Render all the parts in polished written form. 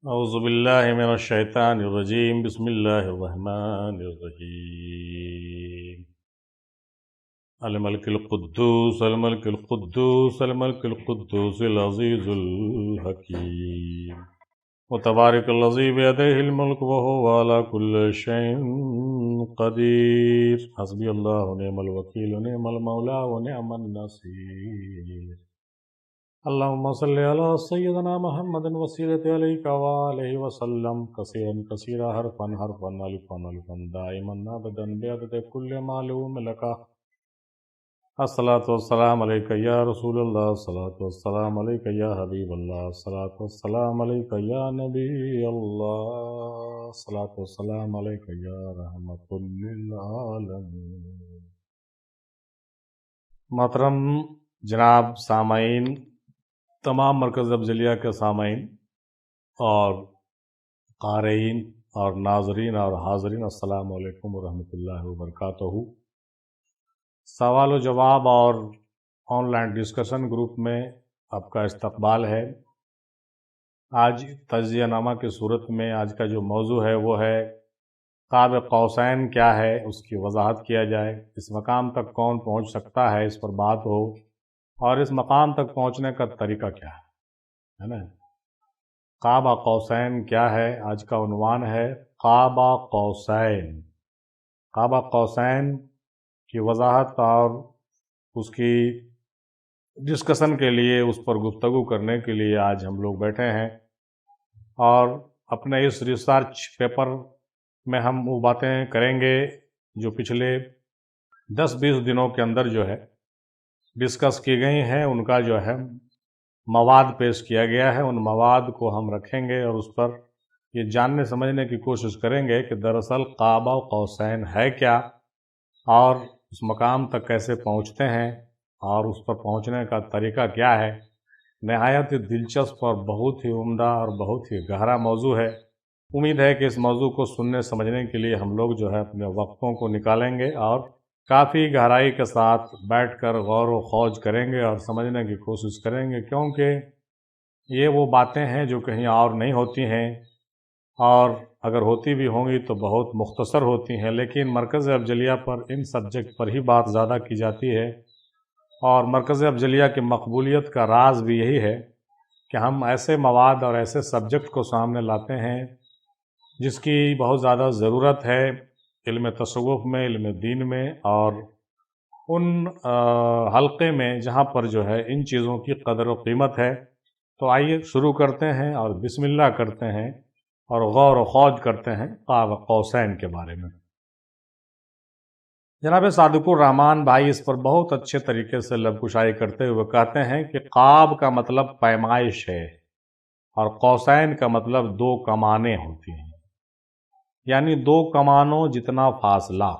أعوذ بالله من الشيطان الرجيم بسم الله الرحمن الرحيم الملك القدوس الملك القدوس الملك القدوس العزيز الحكيم وتبارك الذي بيده الملك وهو على كل شيء قدير حسبي الله ونعم الوكيل ونعم المولى ونعم النصير اللهم صل على سيدنا محمد وسيلة عليك وآله وسلم كثيرا كثيرا حرفا حرفا ألفا ألفا دائما أبدا بعدد كل معلوم لك الصلاة والسلام عليك يا رسول الله الصلاة والسلام عليك يا حبيب الله الصلاة والسلام عليك يا نبي الله الصلاة والسلام عليك يا رحمة للعالمين محترم جناب سامعین، تمام مرکز افضلیہ کے سامعین اور قارئین اور ناظرین اور حاضرین، السلام علیکم ورحمۃ اللہ وبرکاتہ۔ سوال و جواب اور آن لائن ڈسکشن گروپ میں آپ کا استقبال ہے۔ آج تجزیہ نامہ کی صورت میں آج کا جو موضوع ہے وہ ہے قاب قوسین کیا ہے، اس کی وضاحت کیا جائے، اس مقام تک کون پہنچ سکتا ہے، اس پر بات ہو، اور اس مقام تک پہنچنے کا طریقہ کیا ہے نا۔ قاب قوسین کیا ہے، آج کا عنوان ہے قاب قوسین۔ قاب قوسین کی وضاحت اور اس کی ڈسکشن کے لیے، اس پر گفتگو کرنے کے لیے آج ہم لوگ بیٹھے ہیں، اور اپنے اس ریسرچ پیپر میں ہم وہ باتیں کریں گے جو پچھلے 10-20 دنوں کے اندر جو ہے ڈسکس کی گئی ہیں، ان کا جو ہے مواد پیش کیا گیا ہے۔ ان مواد کو ہم رکھیں گے اور اس پر یہ جاننے سمجھنے کی کوشش کریں گے کہ دراصل قاب قوسین ہے کیا، اور اس مقام تک کیسے پہنچتے ہیں، اور اس پر پہنچنے کا طریقہ کیا ہے۔ نہایت ہی دلچسپ اور بہت ہی عمدہ اور بہت ہی گہرا موضوع ہے۔ امید ہے کہ اس موضوع کو سننے سمجھنے کے لیے ہم لوگ جو ہے اپنے وقتوں کو نکالیں گے اور کافی گہرائی کے ساتھ بیٹھ کر غور و خوض کریں گے اور سمجھنے کی کوشش کریں گے، کیونکہ یہ وہ باتیں ہیں جو کہیں اور نہیں ہوتی ہیں، اور اگر ہوتی بھی ہوں گی تو بہت مختصر ہوتی ہیں، لیکن مرکز افضلیہ پر ان سبجیکٹ پر ہی بات زیادہ کی جاتی ہے۔ اور مرکز افضلیہ کی مقبولیت کا راز بھی یہی ہے کہ ہم ایسے مواد اور ایسے سبجیکٹ کو سامنے لاتے ہیں جس کی بہت زیادہ ضرورت ہے علم تصوف میں، علم دین میں، اور ان حلقے میں جہاں پر جو ہے ان چیزوں کی قدر و قیمت ہے۔ تو آئیے شروع کرتے ہیں اور بسم اللہ کرتے ہیں اور غور و خوض کرتے ہیں قاب قوسین کے بارے میں۔ جناب صادق الرحمن بھائی اس پر بہت اچھے طریقے سے لب کشائی کرتے ہوئے کہتے ہیں کہ قاب کا مطلب پیمائش ہے، اور قوسین کا مطلب 2 کمانیں ہوتی ہیں، یعنی 2 کمانوں جتنا فاصلہ۔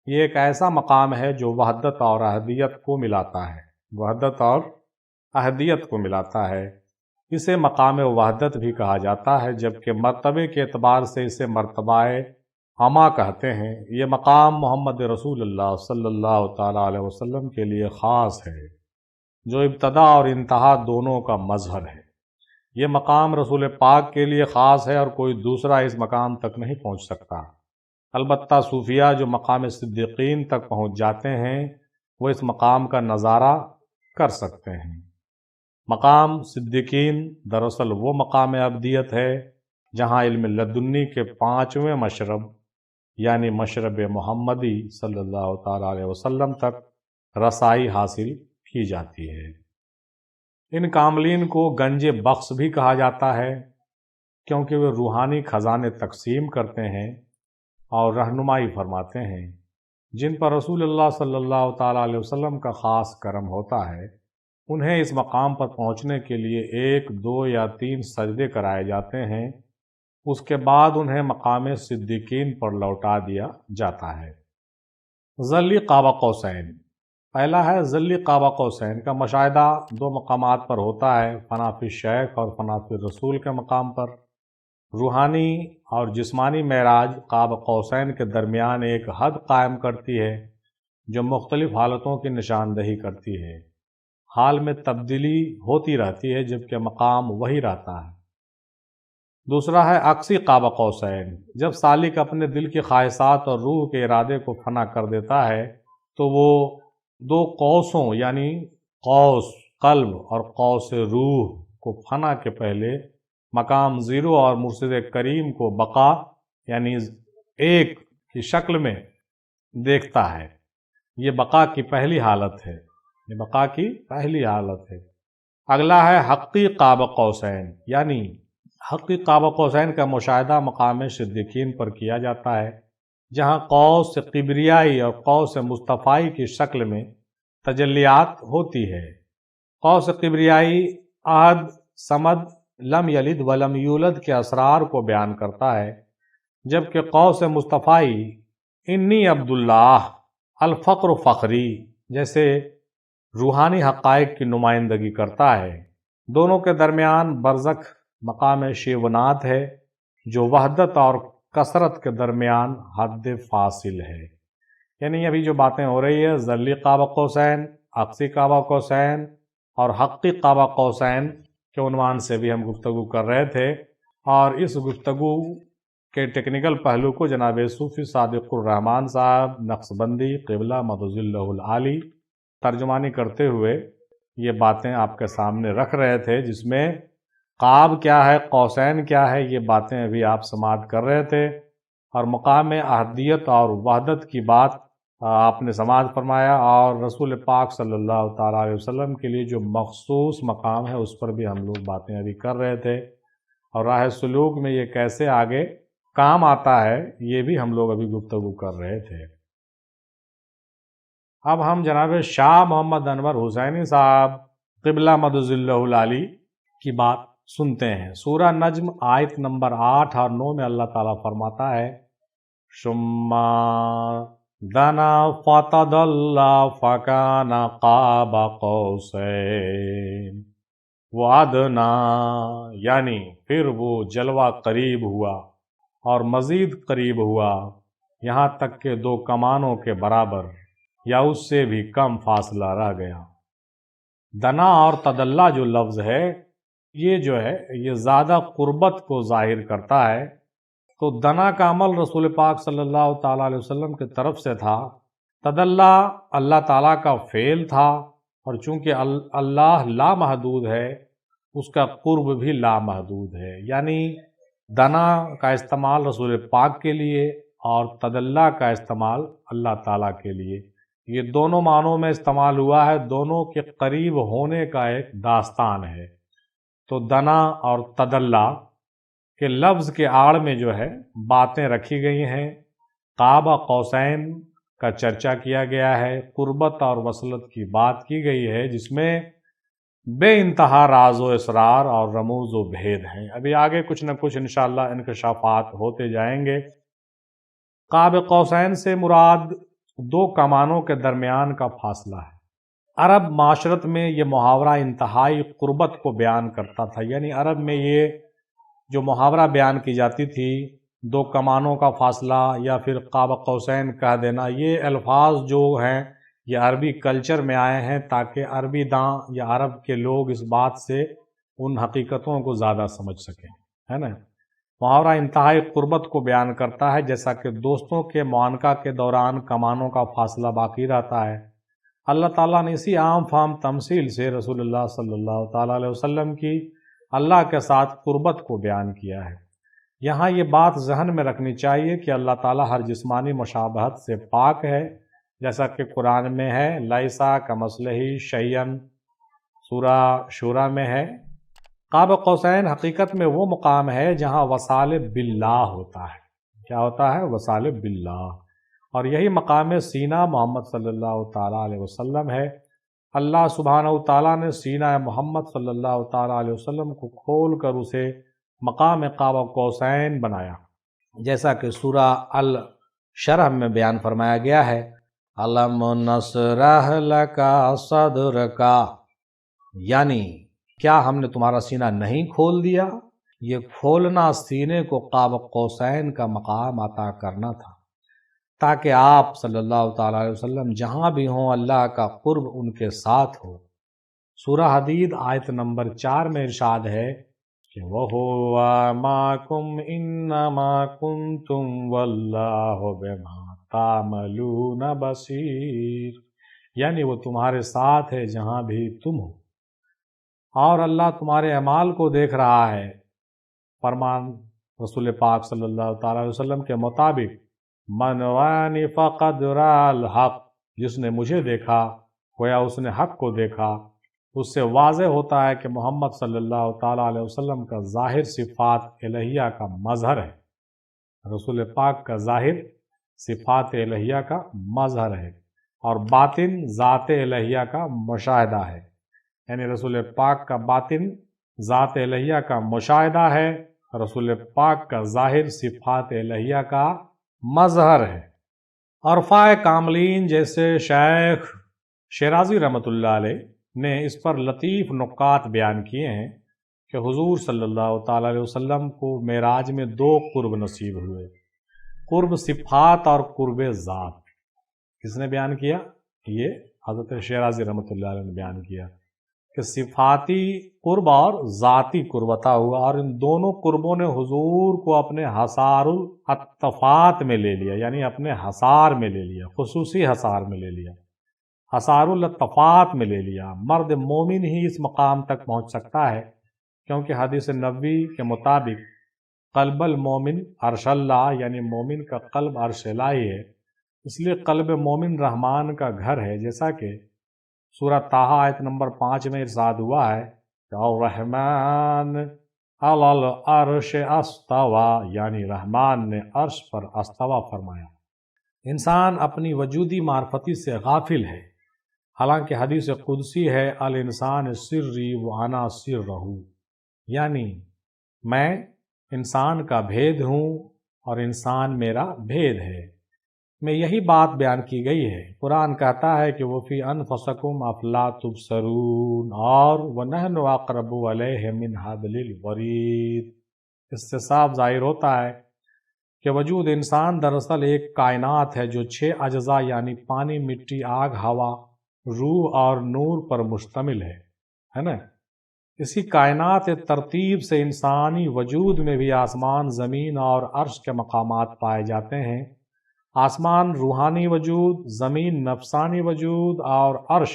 یہ ایک ایسا مقام ہے جو وحدت اور احدیت کو ملاتا ہے، وحدت اور احدیت کو ملاتا ہے۔ اسے مقام وحدت بھی کہا جاتا ہے، جبکہ مرتبے کے اعتبار سے اسے مرتبہ عما کہتے ہیں۔ یہ مقام محمد رسول اللہ صلی اللہ تعالیٰ علیہ وسلم کے لیے خاص ہے، جو ابتدا اور انتہا دونوں کا مظہر ہے۔ یہ مقام رسول پاک کے لیے خاص ہے اور کوئی دوسرا اس مقام تک نہیں پہنچ سکتا۔ البتہ صوفیہ جو مقام صدیقین تک پہنچ جاتے ہیں وہ اس مقام کا نظارہ کر سکتے ہیں۔ مقام صدیقین دراصل وہ مقام ابدیت ہے جہاں علم لدنی کے 5ویں مشرب یعنی مشرب محمدی صلی اللہ تعالیٰ علیہ وسلم تک رسائی حاصل کی جاتی ہے۔ ان کاملین کو گنج بخش بھی کہا جاتا ہے، کیونکہ وہ روحانی خزانے تقسیم کرتے ہیں اور رہنمائی فرماتے ہیں۔ جن پر رسول اللہ صلی اللہ تعالیٰ علیہ وسلم کا خاص کرم ہوتا ہے، انہیں اس مقام پر پہنچنے کے لیے 1، 2 یا 3 سجدے کرائے جاتے ہیں، اس کے بعد انہیں مقام صدیقین پر لوٹا دیا جاتا ہے۔ ظلی قاب قوسین۔ پہلا ہے ظلی قاب قوسین کا مشاہدہ 2 مقامات پر ہوتا ہے، فنا فی الشیخ اور فنا فی الرسول کے مقام پر۔ روحانی اور جسمانی معراج قاب قوسین کے درمیان ایک حد قائم کرتی ہے جو مختلف حالتوں کی نشاندہی کرتی ہے۔ حال میں تبدیلی ہوتی رہتی ہے جبکہ مقام وہی رہتا ہے۔ دوسرا ہے عکسی قاب قوسین، جب سالک اپنے دل کی خواہشات اور روح کے ارادے کو فنا کر دیتا ہے تو وہ دو قوسوں یعنی قوس قلب اور قوس روح کو فنا کے پہلے مقام زیرو اور مرشد کریم کو بقا یعنی ایک کی شکل میں دیکھتا ہے۔ یہ بقا کی پہلی حالت ہے، یہ بقا کی پہلی حالت ہے۔ اگلا ہے حقی قاب قوسین، یعنی حقی قاب قوسین کا مشاہدہ مقام صدیقین پر کیا جاتا ہے، جہاں قوس کبریائی اور قوس مصطفائی کی شکل میں تجلیات ہوتی ہے۔ قوس کبریائی احد، صمد، لم یلد ولم یولد کے اسرار کو بیان کرتا ہے، جبکہ قوس مصطفائی انی عبداللہ، الفقر فخری جیسے روحانی حقائق کی نمائندگی کرتا ہے۔ دونوں کے درمیان برزخ مقام شیونات ہے، جو وحدت اور کثرت کے درمیان حد فاصل ہے۔ یعنی ابھی جو باتیں ہو رہی ہے ذلی قاب قوسین، عکسی قاب قوسین اور حقی قاب قوسین کے عنوان سے بھی ہم گفتگو کر رہے تھے، اور اس گفتگو کے ٹیکنیکل پہلو کو جناب صوفی صادق الرحمن صاحب نقشبندی قبلہ مدظلہ العالی ترجمانی کرتے ہوئے یہ باتیں آپ کے سامنے رکھ رہے تھے، جس میں قاب کیا ہے، قوسین کیا ہے، یہ باتیں ابھی آپ سماعت کر رہے تھے، اور مقام احدیت اور وحدت کی بات آپ نے سماعت فرمایا، اور رسول پاک صلی اللہ تعالیٰ علیہ وسلم کے لیے جو مخصوص مقام ہے اس پر بھی ہم لوگ باتیں ابھی کر رہے تھے، اور راہ سلوک میں یہ کیسے آگے کام آتا ہے یہ بھی ہم لوگ ابھی گفتگو کر رہے تھے۔ اب ہم جناب شاہ محمد انور حسینی صاحب قبلہ مدظلہ العالی کی بات سنتے ہیں۔ سورہ نجم آیت نمبر 8 اور 9 میں اللہ تعالیٰ فرماتا ہے ثم دنا فتدلی فکان قاب قوسین وادنا، یعنی پھر وہ جلوہ قریب ہوا اور مزید قریب ہوا، یہاں تک کہ دو کمانوں کے برابر یا اس سے بھی کم فاصلہ رہ گیا۔ دنا اور تدلہ جو لفظ ہے یہ جو ہے یہ زیادہ قربت کو ظاہر کرتا ہے، تو دنا کا عمل رسول پاک صلی اللہ تعالیٰ علیہ وسلم کی طرف سے تھا، تدلہ اللہ تعالیٰ کا فعل تھا، اور چونکہ اللہ لامحدود ہے اس کا قرب بھی لامحدود ہے، یعنی دنا کا استعمال رسول پاک کے لیے اور تدلہ کا استعمال اللہ تعالیٰ کے لیے، یہ دونوں معنوں میں استعمال ہوا ہے، دونوں کے قریب ہونے کا ایک داستان ہے۔ تو دنا اور تدلہ کے لفظ کے آڑ میں جو ہے باتیں رکھی گئی ہیں، قاب قوسین کا چرچا کیا گیا ہے، قربت اور وصلت کی بات کی گئی ہے، جس میں بے انتہا راز و اسرار اور رموز و بھید ہیں۔ ابھی آگے کچھ نہ کچھ انشاءاللہ انکشافات ہوتے جائیں گے۔ قاب قوسین سے مراد دو کمانوں کے درمیان کا فاصلہ ہے۔ عرب معاشرت میں یہ محاورہ انتہائی قربت کو بیان کرتا تھا، یعنی عرب میں یہ جو محاورہ بیان کی جاتی تھی، دو کمانوں کا فاصلہ یا پھر قاب قوسین کہہ دینا، یہ الفاظ جو ہیں یہ عربی کلچر میں آئے ہیں تاکہ عربی داں یا عرب کے لوگ اس بات سے ان حقیقتوں کو زیادہ سمجھ سکیں، ہے نا۔ محاورہ انتہائی قربت کو بیان کرتا ہے، جیسا کہ دوستوں کے معانقہ کے دوران کمانوں کا فاصلہ باقی رہتا ہے۔ اللہ تعالیٰ نے اسی عام فہم تمثیل سے رسول اللہ صلی اللہ تعالیٰ علیہ وسلم کی اللہ کے ساتھ قربت کو بیان کیا ہے۔ یہاں یہ بات ذہن میں رکھنی چاہیے کہ اللہ تعالیٰ ہر جسمانی مشابہت سے پاک ہے، جیسا کہ قرآن میں ہے لیسا کمثلہ شیئن، سورہ شورى میں ہے۔ قاب قوسین حقیقت میں وہ مقام ہے جہاں وصال باللہ ہوتا ہے۔ کیا ہوتا ہے؟ وصال باللہ، اور یہی مقام سینہ محمد صلی اللہ تعالیٰ علیہ وسلم ہے۔ اللہ سبحانہ تعالیٰ نے سینہ محمد صلی اللہ تعالیٰ علیہ وسلم کو کھول کر اسے مقام قاب قوسین بنایا، جیسا کہ سورہ الشرح میں بیان فرمایا گیا ہے الم نشرح لک صدرک، یعنی کیا ہم نے تمہارا سینہ نہیں کھول دیا؟ یہ کھولنا سینے کو قاب قوسین کا مقام عطا کرنا تھا، تاکہ آپ صلی اللہ تعالیٰ علیہ وسلم جہاں بھی ہوں اللہ کا قرب ان کے ساتھ ہو۔ سورہ حدید آیت نمبر 4 میں ارشاد ہے کہ وَهُوَ مَعَكُمْ إِنَّمَا كُنْتُمْ وَاللَّهُ بِمَا تَعْمَلُونَ بَصِيرٌ، یعنی وہ تمہارے ساتھ ہے جہاں بھی تم ہو، اور اللہ تمہارے اعمال کو دیکھ رہا ہے۔ فرمان رسول پاک صلی اللہ تعالی علیہ وسلم کے مطابق من رانی فقد رأى الحق، جس نے مجھے دیکھا گویا اس نے حق کو دیکھا۔ اس سے واضح ہوتا ہے کہ محمد صلی اللہ تعالی علیہ وسلم کا ظاہر صفات الہیہ کا مظہر ہے، رسول پاک کا ظاہر صفات الہیہ کا مظہر ہے، اور باطن ذات الہیہ کا مشاہدہ ہے، یعنی رسول پاک کا باطن ذات الہیہ کا مشاہدہ ہے، رسول پاک کا ظاہر صفات الہیہ کا مظہر ہے۔ عرفائے کاملین جیسے شیخ شیرازی رحمۃ اللہ علیہ نے اس پر لطیف نکات بیان کیے ہیں کہ حضور صلی اللہ تعالی علیہ وسلم کو معراج میں دو قرب نصیب ہوئے، قرب صفات اور قرب ذات۔ کس نے بیان کیا؟ یہ حضرت شیرازی رحمۃ اللہ علیہ نے بیان کیا کہ صفاتی قرب اور ذاتی قرب عطا ہوا، اور ان دونوں قربوں نے حضور کو اپنے حصار الاتفات میں لے لیا، یعنی اپنے حصار میں لے لیا، خصوصی حصار میں لے لیا، حصار الاتفات میں لے لیا۔ مرد مومن ہی اس مقام تک پہنچ سکتا ہے، کیونکہ حدیث نبوی کے مطابق قلب المومن عرش اللہ، یعنی مومن کا قلب عرش الہی ہے، اس لیے قلب مومن رحمان کا گھر ہے، جیسا کہ سورہ طٰہٰ آیت نمبر 5 میں ارشاد ہوا ہے کہ الرحمن علی العرش استویٰ، یعنی رحمان نے عرش پر استوا فرمایا۔ انسان اپنی وجودی معرفتی سے غافل ہے، حالانکہ حدیث قدسی ہے الانسان سری وانا سرہ، یعنی میں انسان کا بھید ہوں اور انسان میرا بھید ہے، میں یہی بات بیان کی گئی ہے۔ قرآن کہتا ہے کہ وَفِي أَنفُسِكُمْ أَفَلَا تُبْصِرُونَ اور وَنَحْنُ أَقْرَبُ إِلَيْهِ مِنْ حَبْلِ الْوَرِيدِ۔ اس سے صاف ظاہر ہوتا ہے کہ وجود انسان دراصل ایک کائنات ہے جو 6 اجزاء یعنی پانی، مٹی، آگ، ہوا، روح اور نور پر مشتمل ہے نا؟ اسی کائنات ترتیب سے انسانی وجود میں بھی آسمان، زمین اور عرش کے مقامات پائے جاتے ہیں۔ آسمان روحانی وجود، زمین نفسانی وجود اور عرش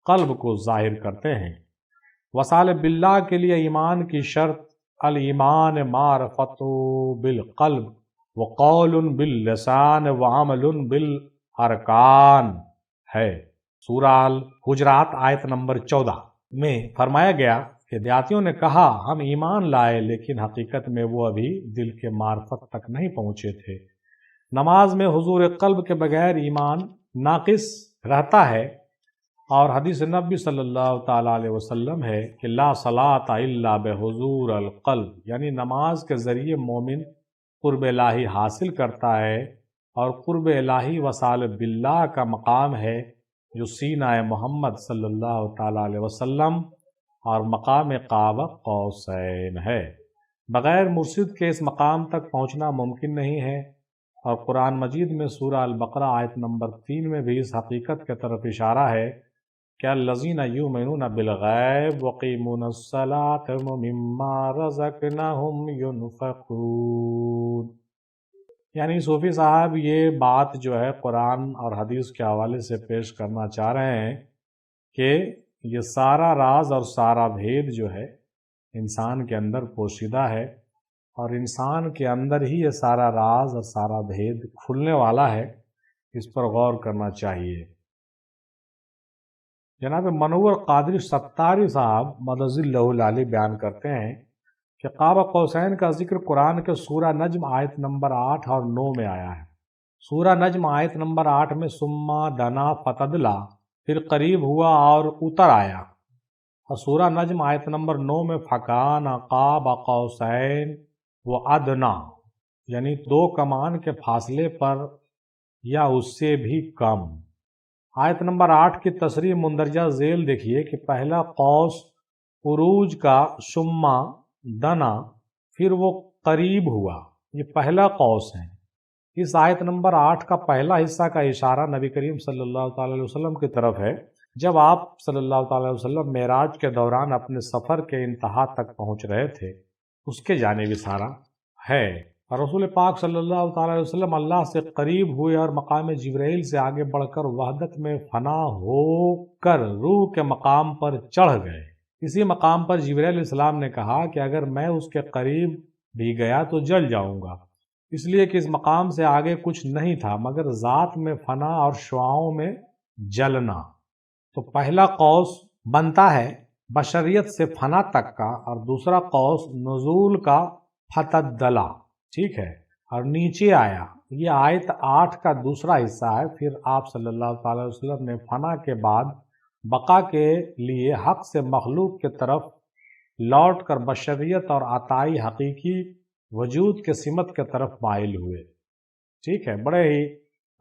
قلب کو ظاہر کرتے ہیں۔ وصال باللہ کے لیے ایمان کی شرط الایمان معرفت بالقلب وقول باللسان وعمل بالارکان ہے۔ سورہ الحجرات آیت نمبر 14 میں فرمایا گیا کہ دیاتیوں نے کہا ہم ایمان لائے، لیکن حقیقت میں وہ ابھی دل کے معرفت تک نہیں پہنچے تھے۔ نماز میں حضور قلب کے بغیر ایمان ناقص رہتا ہے، اور حدیث نبی صلی اللہ تعالیٰ علیہ وسلم ہے کہ لا صلاۃ الا بحضور القلب، یعنی نماز کے ذریعے مومن قرب الہی حاصل کرتا ہے، اور قرب الہی وصال باللہ کا مقام ہے جو سینہ محمد صلی اللہ تعالیٰ علیہ وسلم اور مقام قاب قوسین ہے۔ بغیر مرشد کے اس مقام تک پہنچنا ممکن نہیں ہے، اور قرآن مجید میں سورہ البقرہ آیت نمبر 3 میں بھی اس حقیقت کی طرف اشارہ ہے کہ الذین یؤمنون بالغیب ویقیمون الصلاۃ ومما رزقناہم ینفقون، یعنی صوفی صاحب یہ بات جو ہے قرآن اور حدیث کے حوالے سے پیش کرنا چاہ رہے ہیں کہ یہ سارا راز اور سارا بھید جو ہے انسان کے اندر پوشیدہ ہے، اور انسان کے اندر ہی یہ سارا راز اور سارا بھید کھلنے والا ہے، اس پر غور کرنا چاہیے۔ جناب منور قادری ستاری صاحب مدظ اللہ العلی بیان کرتے ہیں کہ قاب قوسین کا ذکر قرآن کے سورہ نجم آیت نمبر 8 اور 9 میں آیا ہے۔ سورہ نجم آیت نمبر 8 میں سما دنا فتدلا، پھر قریب ہوا اور اتر آیا، اور سورہ نجم آیت نمبر 9 میں فکان قاب قوسین و ادنا، یعنی 2 کمان کے فاصلے پر یا اس سے بھی کم۔ آیت نمبر 8 کی تصریح مندرجہ ذیل دیکھیے کہ پہلا قوس عروج کا، سما دنا، پھر وہ قریب ہوا، یہ پہلا قوس ہے۔ اس آیت نمبر 8 کا پہلا حصہ کا اشارہ نبی کریم صلی اللہ تعالی علیہ وسلم کی طرف ہے جب آپ صلی اللہ تعالی وسلم معراج کے دوران اپنے سفر کے انتہا تک پہنچ رہے تھے، اس کے جانب اشارہ ہے، اور رسول پاک صلی اللہ تعالی وسلم اللہ سے قریب ہوئے اور مقام جبرائیل سے آگے بڑھ کر وحدت میں فنا ہو کر روح کے مقام پر چڑھ گئے۔ اسی مقام پر جبرائیل علیہ السلام نے کہا کہ اگر میں اس کے قریب بھی گیا تو جل جاؤں گا، اس لیے کہ اس مقام سے آگے کچھ نہیں تھا مگر ذات میں فنا اور شعاؤں میں جلنا۔ تو پہلا قوس بنتا ہے بشریت سے فنا تک کا، اور دوسرا قوس نزول کا فتدلا، ٹھیک ہے، اور نیچے آیا۔ یہ آیت 8 کا دوسرا حصہ ہے۔ پھر آپ صلی اللہ تعالی وسلم نے فنا کے بعد بقا کے لیے حق سے مخلوق کے طرف لوٹ کر بشریت اور عطائی حقیقی وجود کے سمت کے طرف مائل ہوئے، ٹھیک ہے۔ بڑے ہی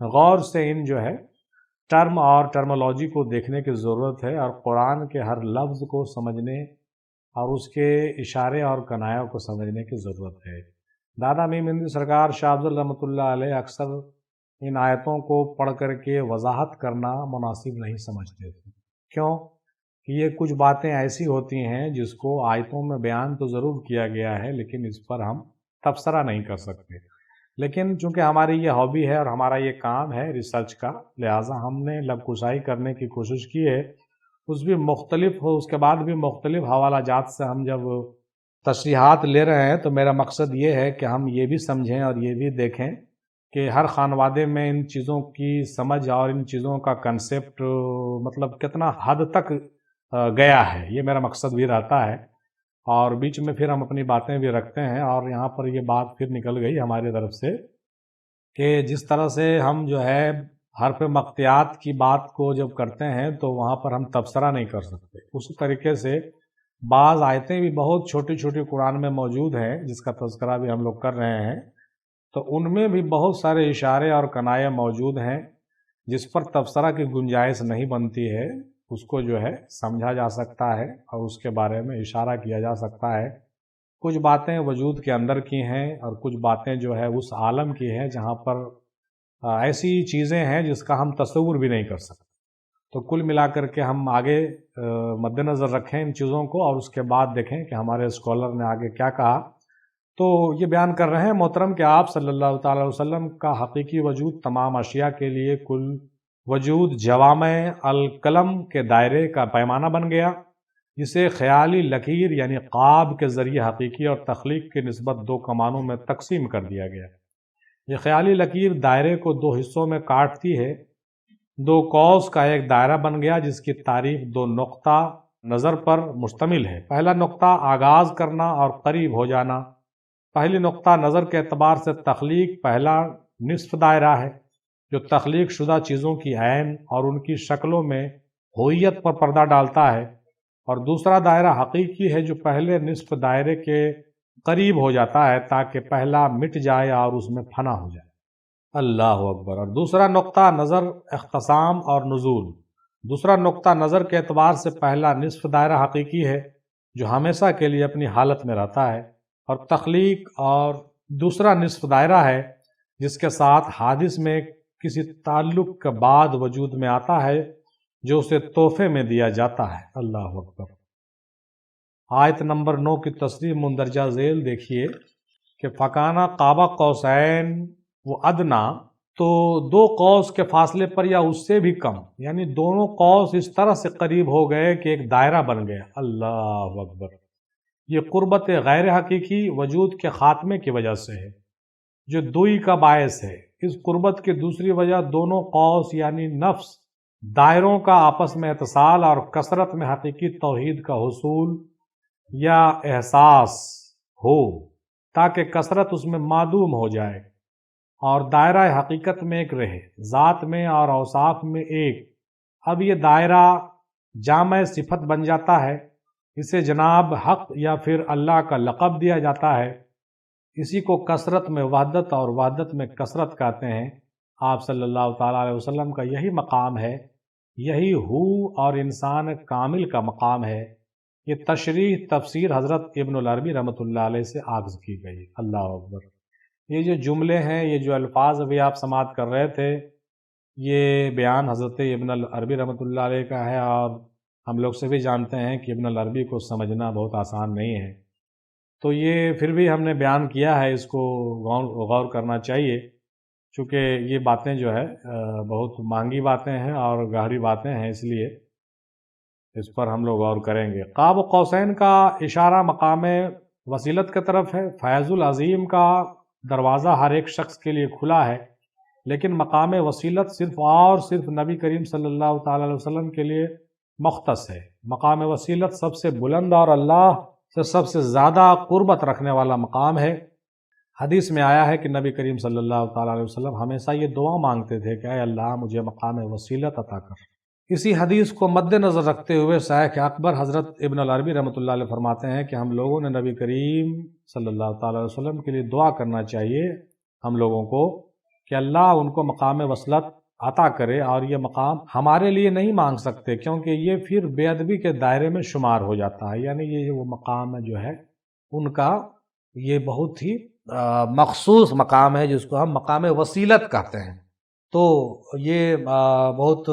غور سے ان جو ہے ٹرم اور ٹرمولوجی کو دیکھنے کی ضرورت ہے، اور قرآن کے ہر لفظ کو سمجھنے اور اس کے اشارے اور کنایوں کو سمجھنے کی ضرورت ہے۔ دادا میم ہندی سرکار شاہ افضل رحمۃ اللہ علیہ اکثر ان آیتوں کو پڑھ کر کے وضاحت کرنا مناسب نہیں سمجھتے تھے۔ کیوں کہ یہ کچھ باتیں ایسی ہوتی ہیں جس کو آیتوں میں بیان تو ضرور کیا گیا ہے، لیکن اس پر ہم تبصرہ نہیں کر سکتے۔ لیکن چونکہ ہماری یہ ہابی ہے اور ہمارا یہ کام ہے ریسرچ کا، لہٰذا ہم نے لب کشائی کرنے کی کوشش کی ہے۔ اس بھی مختلف ہو، اس کے بعد بھی مختلف حوالہ جات سے ہم جب تشریحات لے رہے ہیں تو میرا مقصد یہ ہے کہ ہم یہ بھی سمجھیں اور یہ بھی دیکھیں کہ ہر خانوادے میں ان چیزوں کی سمجھ اور ان چیزوں کا کنسیپٹ مطلب کتنا حد تک گیا ہے، یہ میرا مقصد بھی رہتا ہے۔ اور بیچ میں پھر ہم اپنی باتیں بھی رکھتے ہیں، اور یہاں پر یہ بات پھر نکل گئی ہماری طرف سے کہ جس طرح سے ہم جو ہے حرف مقطعات کی بات کو جب کرتے ہیں تو وہاں پر ہم تبصرہ نہیں کر سکتے۔ اسی طریقے سے بعض آیتیں بھی بہت چھوٹی چھوٹی قرآن میں موجود ہیں جس کا تذکرہ بھی ہم لوگ کر رہے ہیں، تو ان میں بھی بہت سارے اشارے اور کنائے موجود ہیں جس پر تبصرہ کی گنجائش نہیں بنتی ہے۔ اس کو جو ہے سمجھا جا سکتا ہے اور اس کے بارے میں اشارہ کیا جا سکتا ہے۔ کچھ باتیں وجود کے اندر کی ہیں اور کچھ باتیں جو ہے اس عالم کی ہیں جہاں پر ایسی چیزیں ہیں جس کا ہم تصور بھی نہیں کر سکتے۔ تو کل ملا کر کے ہم آگے مد نظر رکھیں ان چیزوں کو، اور اس کے بعد دیکھیں کہ ہمارے اسکالر نے آگے کیا کہا۔ تو یہ بیان کر رہے ہیں محترم کہ آپ صلی اللہ تعالی وسلم کا حقیقی وجود تمام اشیاء کے لیے کل وجود جوامع القلم کے دائرے کا پیمانہ بن گیا، جسے خیالی لکیر یعنی قاب کے ذریعے حقیقی اور تخلیق کی نسبت دو کمانوں میں تقسیم کر دیا گیا۔ یہ خیالی لکیر دائرے کو دو حصوں میں کاٹتی ہے، دو قوس کا ایک دائرہ بن گیا جس کی تعریف دو نقطہ نظر پر مشتمل ہے۔ پہلا نقطہ آغاز کرنا اور قریب ہو جانا۔ پہلی نقطہ نظر کے اعتبار سے تخلیق پہلا نصف دائرہ ہے جو تخلیق شدہ چیزوں کی عین اور ان کی شکلوں میں ہوئیت پر پردہ ڈالتا ہے، اور دوسرا دائرہ حقیقی ہے جو پہلے نصف دائرے کے قریب ہو جاتا ہے تاکہ پہلا مٹ جائے اور اس میں فنا ہو جائے۔ اللہ اکبر۔ اور دوسرا نقطہ نظر اختصام اور نزول۔ دوسرا نقطہ نظر کے اعتبار سے پہلا نصف دائرہ حقیقی ہے جو ہمیشہ کے لیے اپنی حالت میں رہتا ہے، اور تخلیق اور دوسرا نصف دائرہ ہے جس کے ساتھ حادث میں کسی تعلق کے بعد وجود میں آتا ہے جو اسے تحفے میں دیا جاتا ہے۔ اللہ اکبر۔ آیت نمبر 9 کی تصریح مندرجہ ذیل دیکھیے کہ فکانہ قاب قوسین و ادنا، تو دو قوس کے فاصلے پر یا اس سے بھی کم، یعنی دونوں قوس اس طرح سے قریب ہو گئے کہ ایک دائرہ بن گیا۔ اللہ اکبر۔ یہ قربت غیر حقیقی وجود کے خاتمے کی وجہ سے ہے جو دوئی کا باعث ہے۔ اس قربت کی دوسری وجہ دونوں قوس یعنی نفس دائروں کا آپس میں اتصال اور کثرت میں حقیقی توحید کا حصول یا احساس ہو تاکہ کثرت اس میں معدوم ہو جائے اور دائرہ حقیقت میں ایک رہے، ذات میں اور اوصاف میں ایک۔ اب یہ دائرہ جامع صفت بن جاتا ہے، اسے جناب حق یا پھر اللہ کا لقب دیا جاتا ہے۔ اسی کو کثرت میں وحدت اور وحدت میں کثرت کہتے ہیں۔ آپ صلی اللہ تعالیٰ علیہ وسلم کا یہی مقام ہے، یہی ہو اور انسان کامل کا مقام ہے۔ یہ تشریح تفسیر حضرت ابن العربی رحمۃ اللہ علیہ سے آغاز کی گئی۔ اللہ اکبر۔ یہ جو جملے ہیں، یہ جو الفاظ ابھی آپ سماعت کر رہے تھے، یہ بیان حضرت ابن العربی رحمۃ اللہ علیہ کا ہے، اور ہم لوگ سے بھی جانتے ہیں کہ ابن العربی کو سمجھنا بہت آسان نہیں ہے، تو یہ پھر بھی ہم نے بیان کیا ہے، اس کو غور کرنا چاہیے، چونکہ یہ باتیں جو ہے بہت مہنگی باتیں ہیں اور گہری باتیں ہیں، اس لیے اس پر ہم لوگ غور کریں گے۔ قاب قوسین کا اشارہ مقام وسیلت کی طرف ہے۔ فیض العظیم کا دروازہ ہر ایک شخص کے لیے کھلا ہے، لیکن مقام وسیلت صرف اور صرف نبی کریم صلی اللہ تعالی علیہ وسلم کے لیے مختص ہے۔ مقام وسیلت سب سے بلند اور اللہ سے سب سے زیادہ قربت رکھنے والا مقام ہے۔ حدیث میں آیا ہے کہ نبی کریم صلی اللہ تعالی علیہ وسلم ہمیشہ یہ دعا مانگتے تھے کہ اے اللہ مجھے مقام وسیلت عطا کر۔ اسی حدیث کو مد نظر رکھتے ہوئے شیخ اکبر حضرت ابن العربی رحمۃ اللہ علیہ فرماتے ہیں کہ ہم لوگوں نے نبی کریم صلی اللہ تعالی علیہ وسلم کے لیے دعا کرنا چاہیے ہم لوگوں کو کہ اللہ ان کو مقام وصلت عطا کرے، اور یہ مقام ہمارے لیے نہیں مانگ سکتے کیونکہ یہ پھر بے ادبی کے دائرے میں شمار ہو جاتا ہے، یعنی یہ وہ مقام جو ہے ان کا یہ بہت ہی مخصوص مقام ہے جس کو ہم مقام وسیلت کہتے ہیں، تو یہ بہت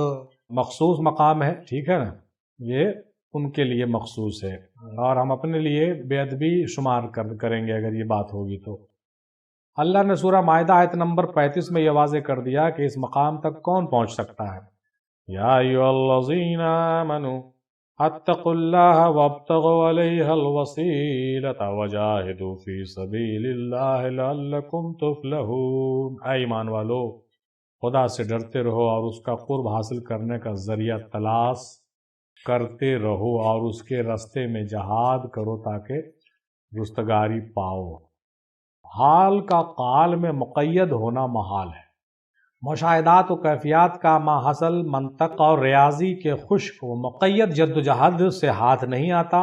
مخصوص مقام ہے، ٹھیک ہے نا، یہ ان کے لیے مخصوص ہے، اور ہم اپنے لیے بے ادبی شمار کریں گے اگر یہ بات ہوگی تو۔ اللہ نے سورہ مائدہ آیت نمبر 35 میں یہ واضح کر دیا کہ اس مقام تک کون پہنچ سکتا ہے۔ یا ایھا الذین آمنوا اتقوا اللہ وابتغوا الیہ الوسیلۃ وجاہدوا فی سبیل اللہ لعلکم تفلحون۔ اے ایمان والو، خدا سے ڈرتے رہو اور اس کا قرب حاصل کرنے کا ذریعہ تلاش کرتے رہو، اور اس کے راستے میں جہاد کرو تاکہ رستگاری پاؤ۔ حال کا قال میں مقید ہونا محال ہے۔ مشاہدات و کیفیات کا ماحصل منطق اور ریاضی کے خشک و مقید جدوجہد سے ہاتھ نہیں آتا۔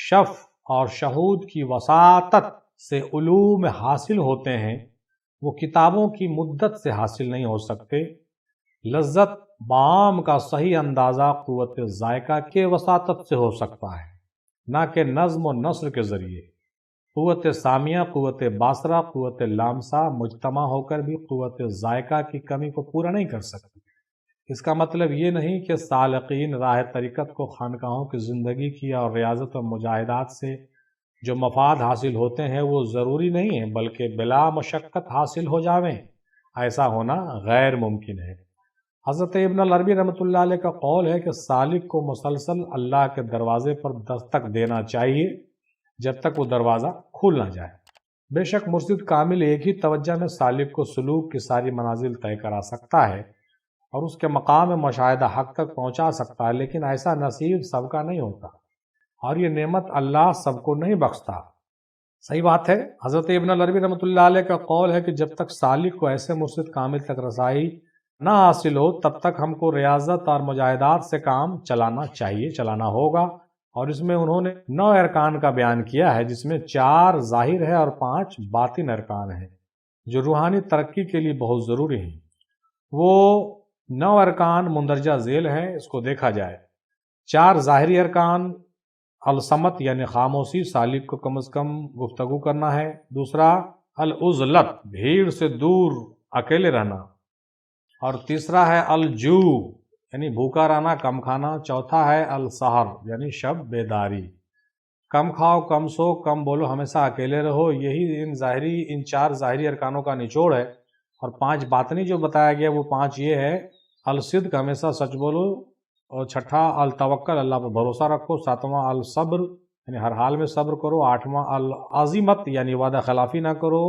شف اور شہود کی وساطت سے علوم حاصل ہوتے ہیں، وہ کتابوں کی مدت سے حاصل نہیں ہو سکتے۔ لذت بعام کا صحیح اندازہ قوت ذائقہ کے وساطت سے ہو سکتا ہے، نہ کہ نظم و نثر کے ذریعے۔ قوت سامیہ، قوت باصرہ، قوت لامسہ مجتمع ہو کر بھی قوت ذائقہ کی کمی کو پورا نہیں کر سکتی۔ اس کا مطلب یہ نہیں کہ سالقین راہ طریقت کو خانقاہوں کی زندگی کی اور ریاضت و مجاہدات سے جو مفاد حاصل ہوتے ہیں وہ ضروری نہیں ہیں، بلکہ بلا مشقت حاصل ہو جاویں، ایسا ہونا غیر ممکن ہے۔ حضرت ابن العربی رحمۃ اللہ علیہ کا قول ہے کہ سالک کو مسلسل اللہ کے دروازے پر دستک دینا چاہیے جب تک وہ دروازہ کھول نہ جائے۔ بے شک مرشد کامل ایک ہی توجہ میں سالک کو سلوک کی ساری منازل طے کرا سکتا ہے اور اس کے مقام مشاہدہ حق تک پہنچا سکتا ہے، لیکن ایسا نصیب سب کا نہیں ہوتا، اور یہ نعمت اللہ سب کو نہیں بخشتا۔ صحیح بات ہے۔ حضرت ابن العربی رحمۃ اللہ علیہ کا قول ہے کہ جب تک سالک کو ایسے مرشد کامل تک رسائی نہ حاصل ہو تب تک ہم کو ریاضت اور مجاہدات سے کام چلانا ہوگا، اور اس میں انہوں نے 9 ارکان کا بیان کیا ہے، جس میں 4 ظاہر ہے اور 5 باطن ارکان ہیں جو روحانی ترقی کے لیے بہت ضروری ہیں۔ وہ 9 ارکان مندرجہ ذیل ہیں، اس کو دیکھا جائے۔ 4 ظاہری ارکان: الصمت یعنی خاموشی، سالک کو کم از کم گفتگو کرنا ہے۔ دوسرا العزلت، بھیڑ سے دور اکیلے رہنا، اور تیسرا ہے الجو یعنی بھوکا رہنا، کم کھانا۔ چوتھا ہے السحر یعنی شب بیداری، کم کھاؤ، کم سو، کم بولو، ہمیشہ اکیلے رہو۔ یہی ان 4 ظاہری ارکانوں کا نچوڑ ہے، اور 5 باطنی جو بتایا گیا وہ 5 یہ ہے: الصدق، ہمیشہ سچ بولو، اور چھٹا التوکل، اللہ پر بھروسہ رکھو۔ 7واں الصبر یعنی ہر حال میں صبر کرو۔ 8واں العزیمت یعنی وعدہ خلافی نہ کرو،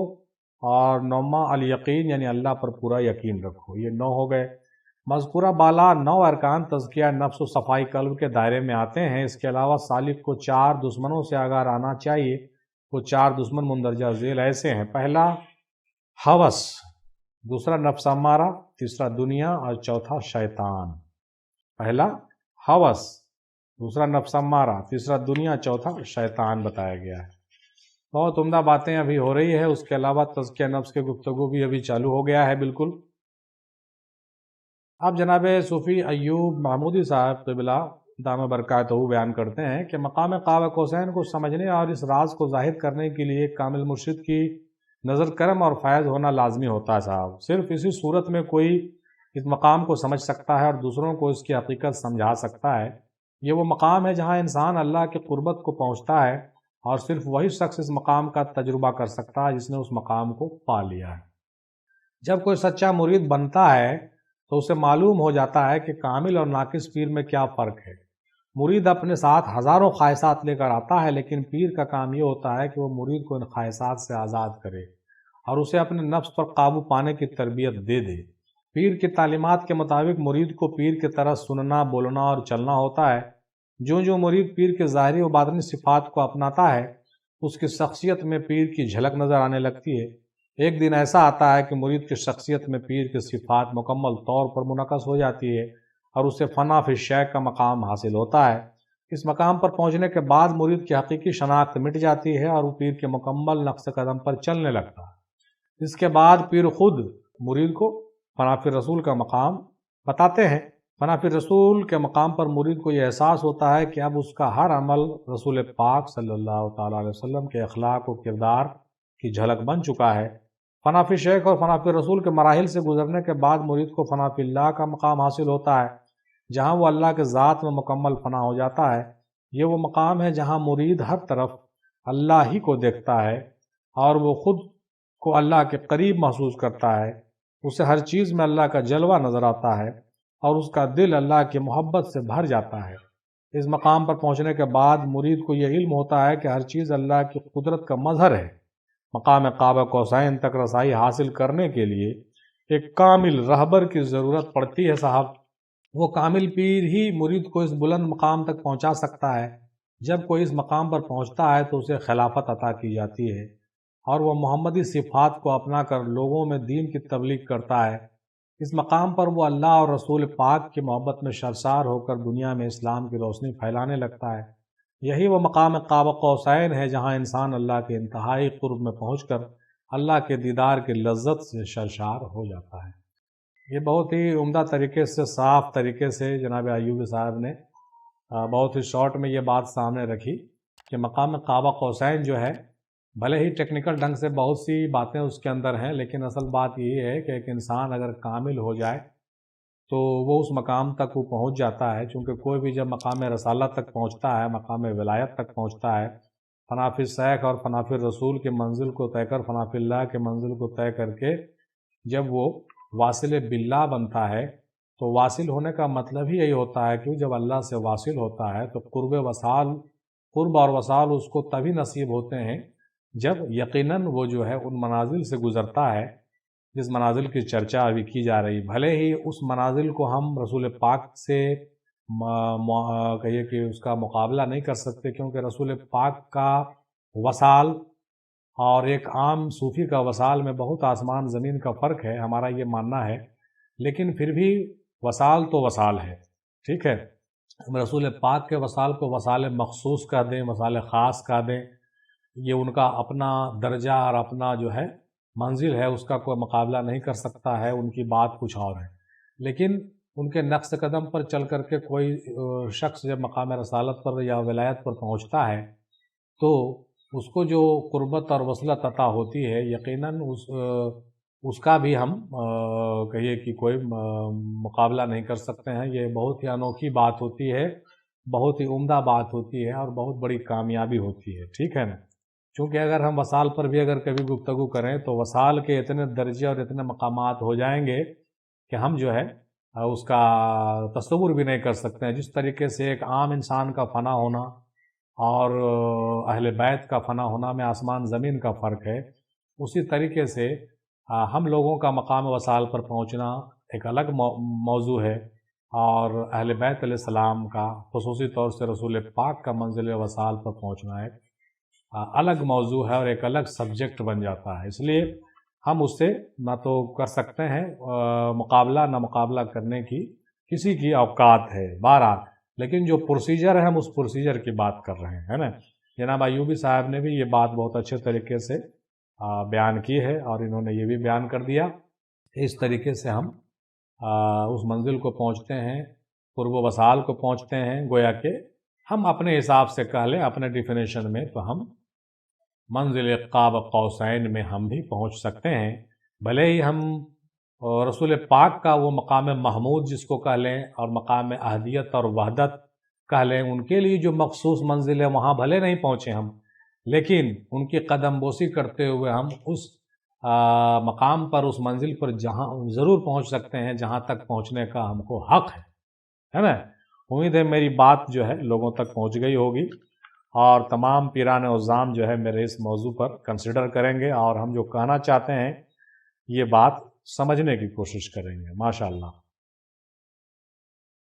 اور 9واں الیقین یعنی اللہ پر پورا یقین رکھو۔ یہ 9 ہو گئے۔ مذکورہ بالا 9 ارکان تزکیہ نفس و صفائی قلب کے دائرے میں آتے ہیں۔ اس کے علاوہ سالک کو 4 دشمنوں سے آگاہ رہنا چاہیے۔ وہ 4 دشمن مندرجہ ذیل ایسے ہیں: پہلا ہوس، دوسرا نفس امارہ، تیسرا دنیا، اور چوتھا شیطان۔ پہلا ہوس، دوسرا نفس امارہ، تیسرا دنیا، چوتھا شیطان بتایا گیا ہے۔ بہت عمدہ باتیں ابھی ہو رہی ہے۔ اس کے علاوہ تزکیہ نفس کے گفتگو بھی ابھی چالو ہو گیا ہے بالکل۔ اب جناب صوفی ایوب محمودی صاحب قبلہ دامہ برکاتہ بیان کرتے ہیں کہ مقام قاب قوسین کو سمجھنے اور اس راز کو ظاہر کرنے کے لیے کامل مرشد کی نظر کرم اور فیض ہونا لازمی ہوتا ہے صاحب۔ صرف اسی صورت میں کوئی اس مقام کو سمجھ سکتا ہے اور دوسروں کو اس کی حقیقت سمجھا سکتا ہے۔ یہ وہ مقام ہے جہاں انسان اللہ کی قربت کو پہنچتا ہے، اور صرف وہی شخص اس مقام کا تجربہ کر سکتا ہے جس نے اس مقام کو پا لیا ہے۔ جب کوئی سچا مرید بنتا ہے تو اسے معلوم ہو جاتا ہے کہ کامل اور ناقص پیر میں کیا فرق ہے۔ مرید اپنے ساتھ ہزاروں خواہشات لے کر آتا ہے، لیکن پیر کا کام یہ ہوتا ہے کہ وہ مرید کو ان خواہشات سے آزاد کرے اور اسے اپنے نفس پر قابو پانے کی تربیت دے دے۔ پیر کی تعلیمات کے مطابق مرید کو پیر کی طرح سننا، بولنا اور چلنا ہوتا ہے۔ جو مرید پیر کے ظاہری و باطنی صفات کو اپناتا ہے، اس کی شخصیت میں پیر کی جھلک نظر آنے لگتی ہے۔ ایک دن ایسا آتا ہے کہ مرید کی شخصیت میں پیر کی صفات مکمل طور پر منعکس ہو جاتی ہے اور اسے فنا فی الشیخ کا مقام حاصل ہوتا ہے۔ اس مقام پر پہنچنے کے بعد مرید کی حقیقی شناخت مٹ جاتی ہے اور وہ پیر کے مکمل نقش قدم پر چلنے لگتا ہے۔ اس کے بعد پیر خود مرید کو فنا فی الرسول کا مقام بتاتے ہیں۔ فنا فی الرسول کے مقام پر مرید کو یہ احساس ہوتا ہے کہ اب اس کا ہر عمل رسول پاک صلی اللہ تعالیٰ علیہ وسلم کے اخلاق و کردار کی جھلک بن چکا ہے۔ فنا فی الشیخ اور فنا فی الرسول کے مراحل سے گزرنے کے بعد مرید کو فنا فی اللہ کا مقام حاصل ہوتا ہے، جہاں وہ اللہ کے ذات میں مکمل فنا ہو جاتا ہے۔ یہ وہ مقام ہے جہاں مرید ہر طرف اللہ ہی کو دیکھتا ہے اور وہ خود کو اللہ کے قریب محسوس کرتا ہے۔ اسے ہر چیز میں اللہ کا جلوہ نظر آتا ہے اور اس کا دل اللہ کی محبت سے بھر جاتا ہے۔ اس مقام پر پہنچنے کے بعد مرید کو یہ علم ہوتا ہے کہ ہر چیز اللہ کی قدرت کا مظہر ہے۔ مقام قاب قوسین تک رسائی حاصل کرنے کے لیے ایک کامل رہبر کی ضرورت پڑتی ہے صاحب۔ وہ کامل پیر ہی مرید کو اس بلند مقام تک پہنچا سکتا ہے۔ جب کوئی اس مقام پر پہنچتا ہے تو اسے خلافت عطا کی جاتی ہے اور وہ محمدی صفات کو اپنا کر لوگوں میں دین کی تبلیغ کرتا ہے۔ اس مقام پر وہ اللہ اور رسول پاک کی محبت میں سرشار ہو کر دنیا میں اسلام کی روشنی پھیلانے لگتا ہے۔ یہی وہ مقام قاب قوسین ہے جہاں انسان اللہ کے انتہائی قرب میں پہنچ کر اللہ کے دیدار کی لذت سے سرشار ہو جاتا ہے۔ یہ بہت ہی عمدہ طریقے سے، صاف طریقے سے جناب ایوبی صاحب نے بہت ہی شارٹ میں یہ بات سامنے رکھی کہ مقام قاب قوسین جو ہے، بھلے ہی ٹیکنیکل ڈھنگ سے بہت سی باتیں اس کے اندر ہیں، لیکن اصل بات یہ ہے کہ ایک انسان اگر کامل ہو جائے تو وہ اس مقام تک وہ پہنچ جاتا ہے۔ چونکہ کوئی بھی جب مقام رسالت تک پہنچتا ہے، مقام ولایت تک پہنچتا ہے، فنا فی الشیخ اور فنا فی الرسول کی منزل کو طے کر فنا فی اللہ کے منزل کو طے کر کے جب وہ واصل باللہ بنتا ہے، تو واصل ہونے کا مطلب ہی یہی ہوتا ہے کہ جب اللہ سے واصل ہوتا ہے تو قرب اور وصال اس کو تبھی نصیب ہوتے ہیں جب یقیناً وہ جو ہے ان منازل سے گزرتا ہے جس منازل کی چرچا ابھی کی جا رہی۔ بھلے ہی اس منازل کو ہم رسول پاک سے کہیے کہ اس کا مقابلہ نہیں کر سکتے، کیونکہ رسول پاک کا وصال اور ایک عام صوفی کا وصال میں بہت آسمان زمین کا فرق ہے، ہمارا یہ ماننا ہے، لیکن پھر بھی وصال تو وصال ہے، ٹھیک ہے۔ رسول پاک کے وصال کو وصال مخصوص کہہ دیں، وصال خاص کہہ دیں، یہ ان کا اپنا درجہ اور اپنا جو ہے منزل ہے، اس کا کوئی مقابلہ نہیں کر سکتا ہے، ان کی بات کچھ اور ہے۔ لیکن ان کے نقش قدم پر چل کر کے کوئی شخص جب مقام رسالت پر یا ولایت پر پہنچتا ہے تو اس کو جو قربت اور وصلت عطا ہوتی ہے، یقیناً اس کا بھی ہم کہیے کہ کوئی مقابلہ نہیں کر سکتے ہیں۔ یہ بہت ہی انوکھی بات ہوتی ہے، بہت ہی عمدہ بات ہوتی ہے اور بہت بڑی کامیابی ہوتی ہے، ٹھیک ہے نا۔ چونکہ اگر ہم وصال پر بھی اگر کبھی گفتگو کریں تو وصال کے اتنے درجے اور اتنے مقامات ہو جائیں گے کہ ہم جو ہے اس کا تصور بھی نہیں کر سکتے ہیں۔ جس طریقے سے ایک عام انسان کا فنا ہونا اور اہل بیت کا فنا ہونا میں آسمان زمین کا فرق ہے، اسی طریقے سے ہم لوگوں کا مقام وصال پر پہنچنا ایک الگ موضوع ہے، اور اہل بیت علیہ السلام کا خصوصی طور سے رسول پاک کا منزل وصال پر پہنچنا ایک الگ موضوع ہے اور ایک الگ سبجیکٹ بن جاتا ہے۔ اس لیے ہم اس سے نہ تو کر سکتے ہیں مقابلہ، نہ مقابلہ کرنے کی کسی کی اوقات ہے بہرحال، لیکن جو پروسیجر ہے ہم اس پروسیجر کی بات کر رہے ہیں نا۔ جناب ایوبی صاحب نے بھی یہ بات بہت اچھے طریقے سے بیان کی ہے، اور انہوں نے یہ بھی بیان کر دیا کہ اس طریقے سے ہم اس منزل کو پہنچتے ہیں، قرب و وصال کو پہنچتے ہیں۔ گویا کہ ہم اپنے حساب سے کہہ لیں، اپنے ڈیفینیشن میں، تو ہم منزل قاب قوسین میں ہم بھی پہنچ سکتے ہیں۔ بھلے ہی ہم اور رسول پاک کا وہ مقام محمود جس کو کہہ لیں اور مقام احدیت اور وحدت کہہ لیں، ان کے لیے جو مخصوص منزل ہے وہاں بھلے نہیں پہنچے ہم، لیکن ان کی قدم بوسی کرتے ہوئے ہم اس مقام پر، اس منزل پر جہاں ضرور پہنچ سکتے ہیں جہاں تک پہنچنے کا ہم کو حق ہے نا۔ امید ہے میری بات جو ہے لوگوں تک پہنچ گئی ہوگی، اور تمام پیران عظام جو ہے میرے اس موضوع پر کنسیڈر کریں گے، اور ہم جو کہنا چاہتے ہیں یہ بات سمجھنے کی کوشش کریں گے ماشاءاللہ۔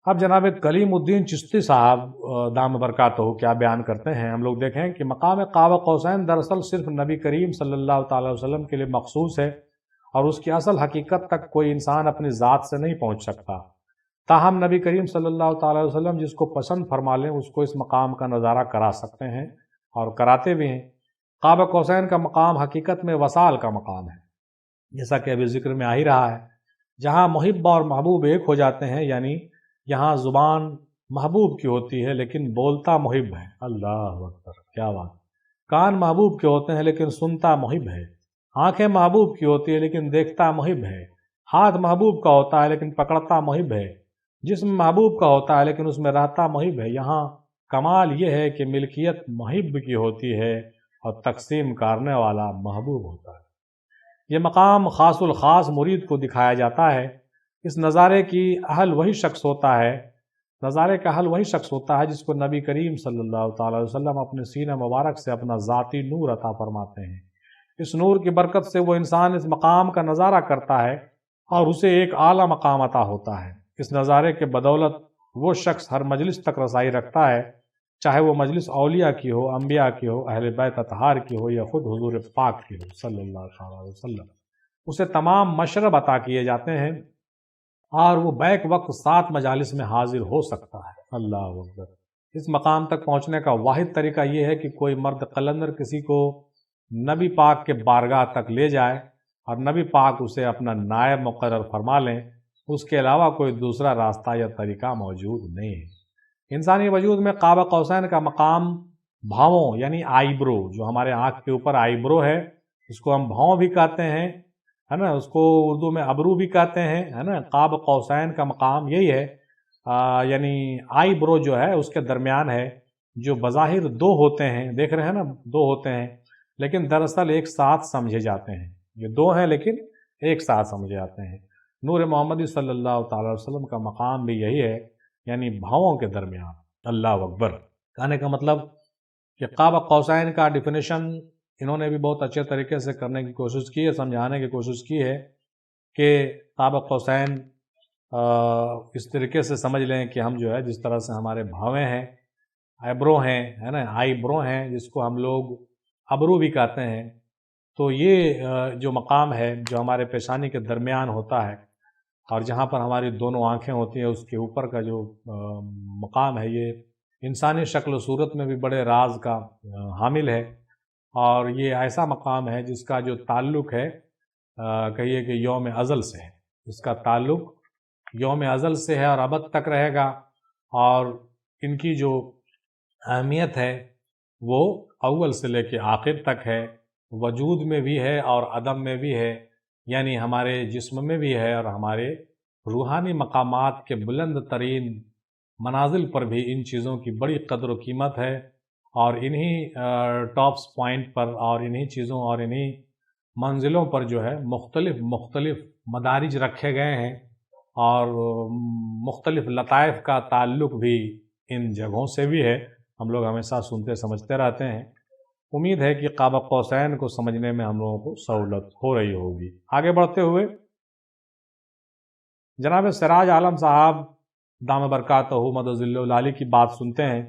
اب جناب کلیم الدین چشتی صاحب دام برکاتہ کیا بیان کرتے ہیں، ہم لوگ دیکھیں کہ مقام قاب قوسین دراصل صرف نبی کریم صلی اللہ تعالی وسلم کے لیے مخصوص ہے، اور اس کی اصل حقیقت تک کوئی انسان اپنی ذات سے نہیں پہنچ سکتا۔ تاہم نبی کریم صلی اللہ تعالی وسلم جس کو پسند فرما لیں اس کو اس مقام کا نظارہ کرا سکتے ہیں اور کراتے بھی ہیں۔ قاب قوسین کا مقام حقیقت میں وصال کا مقام ہے، جیسا کہ ابھی ذکر میں آ ہی رہا ہے، جہاں محب اور محبوب ایک ہو جاتے ہیں، یعنی یہاں زبان محبوب کی ہوتی ہے لیکن بولتا محب ہے۔ اللہ اکبر، کیا بات! کان محبوب کے ہوتے ہیں لیکن سنتا محب ہے، آنکھیں محبوب کی ہوتی ہے لیکن دیکھتا محب ہے، ہاتھ محبوب کا ہوتا ہے لیکن پکڑتا محب ہے، جسم محبوب کا ہوتا ہے لیکن اس میں رہتا محب ہے۔ یہاں کمال یہ ہے کہ ملکیت محب کی ہوتی ہے اور تقسیم کرنے والا محبوب ہوتا ہے۔ یہ مقام خاص الخاص مرید کو دکھایا جاتا ہے۔ اس نظارے کی اہل وہی شخص ہوتا ہے، نظارے کا اہل وہی شخص ہوتا ہے جس کو نبی کریم صلی اللہ تعالی وسلم اپنے سینہ مبارک سے اپنا ذاتی نور عطا فرماتے ہیں۔ اس نور کی برکت سے وہ انسان اس مقام کا نظارہ کرتا ہے اور اسے ایک اعلیٰ مقام عطا ہوتا ہے۔ اس نظارے کے بدولت وہ شخص ہر مجلس تک رسائی رکھتا ہے، چاہے وہ مجلس اولیاء کی ہو، انبیاء کی ہو، اہل بیت اطہار کی ہو یا خود حضور پاک کی ہو صلی اللہ علیہ وسلم۔ اسے تمام مشرب عطا کیے جاتے ہیں اور وہ بیک وقت 7 مجالس میں حاضر ہو سکتا ہے۔ اللہ اکبر! اس مقام تک پہنچنے کا واحد طریقہ یہ ہے کہ کوئی مرد قلندر کسی کو نبی پاک کے بارگاہ تک لے جائے اور نبی پاک اسے اپنا نائب مقرر فرما لیں، اس کے علاوہ کوئی دوسرا راستہ یا طریقہ موجود نہیں ہے۔ انسانی وجود میں قاب قوسین کا مقام بھاؤں یعنی آئی برو، جو ہمارے آنکھ کے اوپر آئی برو ہے، اس کو ہم بھاؤں بھی کہتے ہیں، ہے نا، اس کو اردو میں ابرو بھی کہتے ہیں، ہے نا۔ قاب قوسین کا مقام یہی ہے، یعنی آئی برو جو ہے اس کے درمیان ہے، جو بظاہر 2 ہوتے ہیں، دیکھ رہے ہیں نا 2 ہوتے ہیں لیکن دراصل ایک ساتھ سمجھے جاتے ہیں۔ یہ 2 ہیں لیکن ایک ساتھ سمجھے جاتے ہیں۔ نور محمدی صلی اللہ تعالی وسلم کا مقام بھی یہی ہے، یعنی بھاؤں کے درمیان۔ اللہ اکبر! کہنے کا مطلب کہ قاب قوسین کا ڈیفینیشن انہوں نے بھی بہت اچھے طریقے سے کرنے کی کوشش کی ہے، سمجھانے کی کوشش کی ہے کہ قاب قوسین اس طریقے سے سمجھ لیں کہ ہم جو ہے جس طرح سے ہمارے بھاویں ہیں، ایبرو ہیں، ہے نا، آئی برو ہیں، جس کو ہم لوگ ابرو بھی کہتے ہیں، تو یہ جو مقام ہے جو ہمارے پیشانی کے درمیان ہوتا ہے اور جہاں پر ہماری دونوں آنکھیں ہوتی ہیں، اس کے اوپر کا جو مقام ہے، یہ انسانی شکل و صورت میں بھی بڑے راز کا حامل ہے، اور یہ ایسا مقام ہے جس کا جو تعلق ہے کہیے کہ یوم ازل سے ہے، اس کا تعلق یوم ازل سے ہے اور ابد تک رہے گا، اور ان کی جو اہمیت ہے وہ اول سے لے کے آخر تک ہے، وجود میں بھی ہے اور عدم میں بھی ہے، یعنی ہمارے جسم میں بھی ہے اور ہمارے روحانی مقامات کے بلند ترین منازل پر بھی ان چیزوں کی بڑی قدر و قیمت ہے، اور انہی ٹاپس پوائنٹ پر اور انہی چیزوں اور انہی منزلوں پر جو ہے مختلف مدارج رکھے گئے ہیں، اور مختلف لطائف کا تعلق بھی ان جگہوں سے بھی ہے، ہم لوگ ہمیشہ سنتے سمجھتے رہتے ہیں۔ امید ہے کہ قاب قوسین کو سمجھنے میں ہم لوگوں کو سہولت ہو رہی ہوگی۔ آگے بڑھتے ہوئے جناب سراج عالم صاحب دام برکاتہ مد ذل العالی کی بات سنتے ہیں۔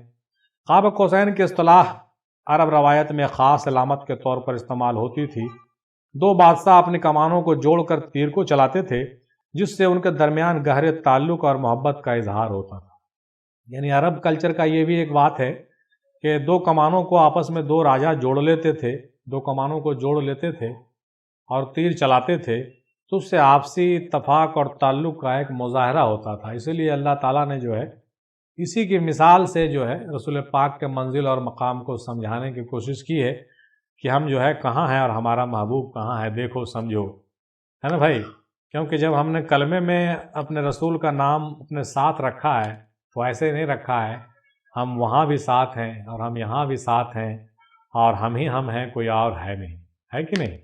قاب قوسین کی اصطلاح عرب روایت میں خاص علامت کے طور پر استعمال ہوتی تھی۔ 2 بادشاہ اپنی کمانوں کو جوڑ کر تیر کو چلاتے تھے، جس سے ان کے درمیان گہرے تعلق اور محبت کا اظہار ہوتا تھا۔ یعنی عرب کلچر کا یہ بھی ایک بات ہے کہ 2 کمانوں کو آپس میں 2 راجہ جوڑ لیتے تھے، 2 کمانوں کو جوڑ لیتے تھے اور تیر چلاتے تھے، تو اس سے آپسی اتفاق اور تعلق کا ایک مظاہرہ ہوتا تھا۔ اسی لیے اللہ تعالیٰ نے جو ہے اسی کی مثال سے جو ہے رسول پاک کے منزل اور مقام کو سمجھانے کی کوشش کی ہے کہ ہم جو ہے کہاں ہیں اور ہمارا محبوب کہاں ہے، دیکھو سمجھو، ہے نا بھائی۔ کیونکہ جب ہم نے کلمے میں اپنے رسول کا نام اپنے ساتھ رکھا ہے تو ایسے نہیں رکھا ہے، ہم وہاں بھی ساتھ ہیں اور ہم یہاں بھی ساتھ ہیں، اور ہم ہی ہم ہیں، کوئی اور ہے نہیں، ہے کہ نہیں؟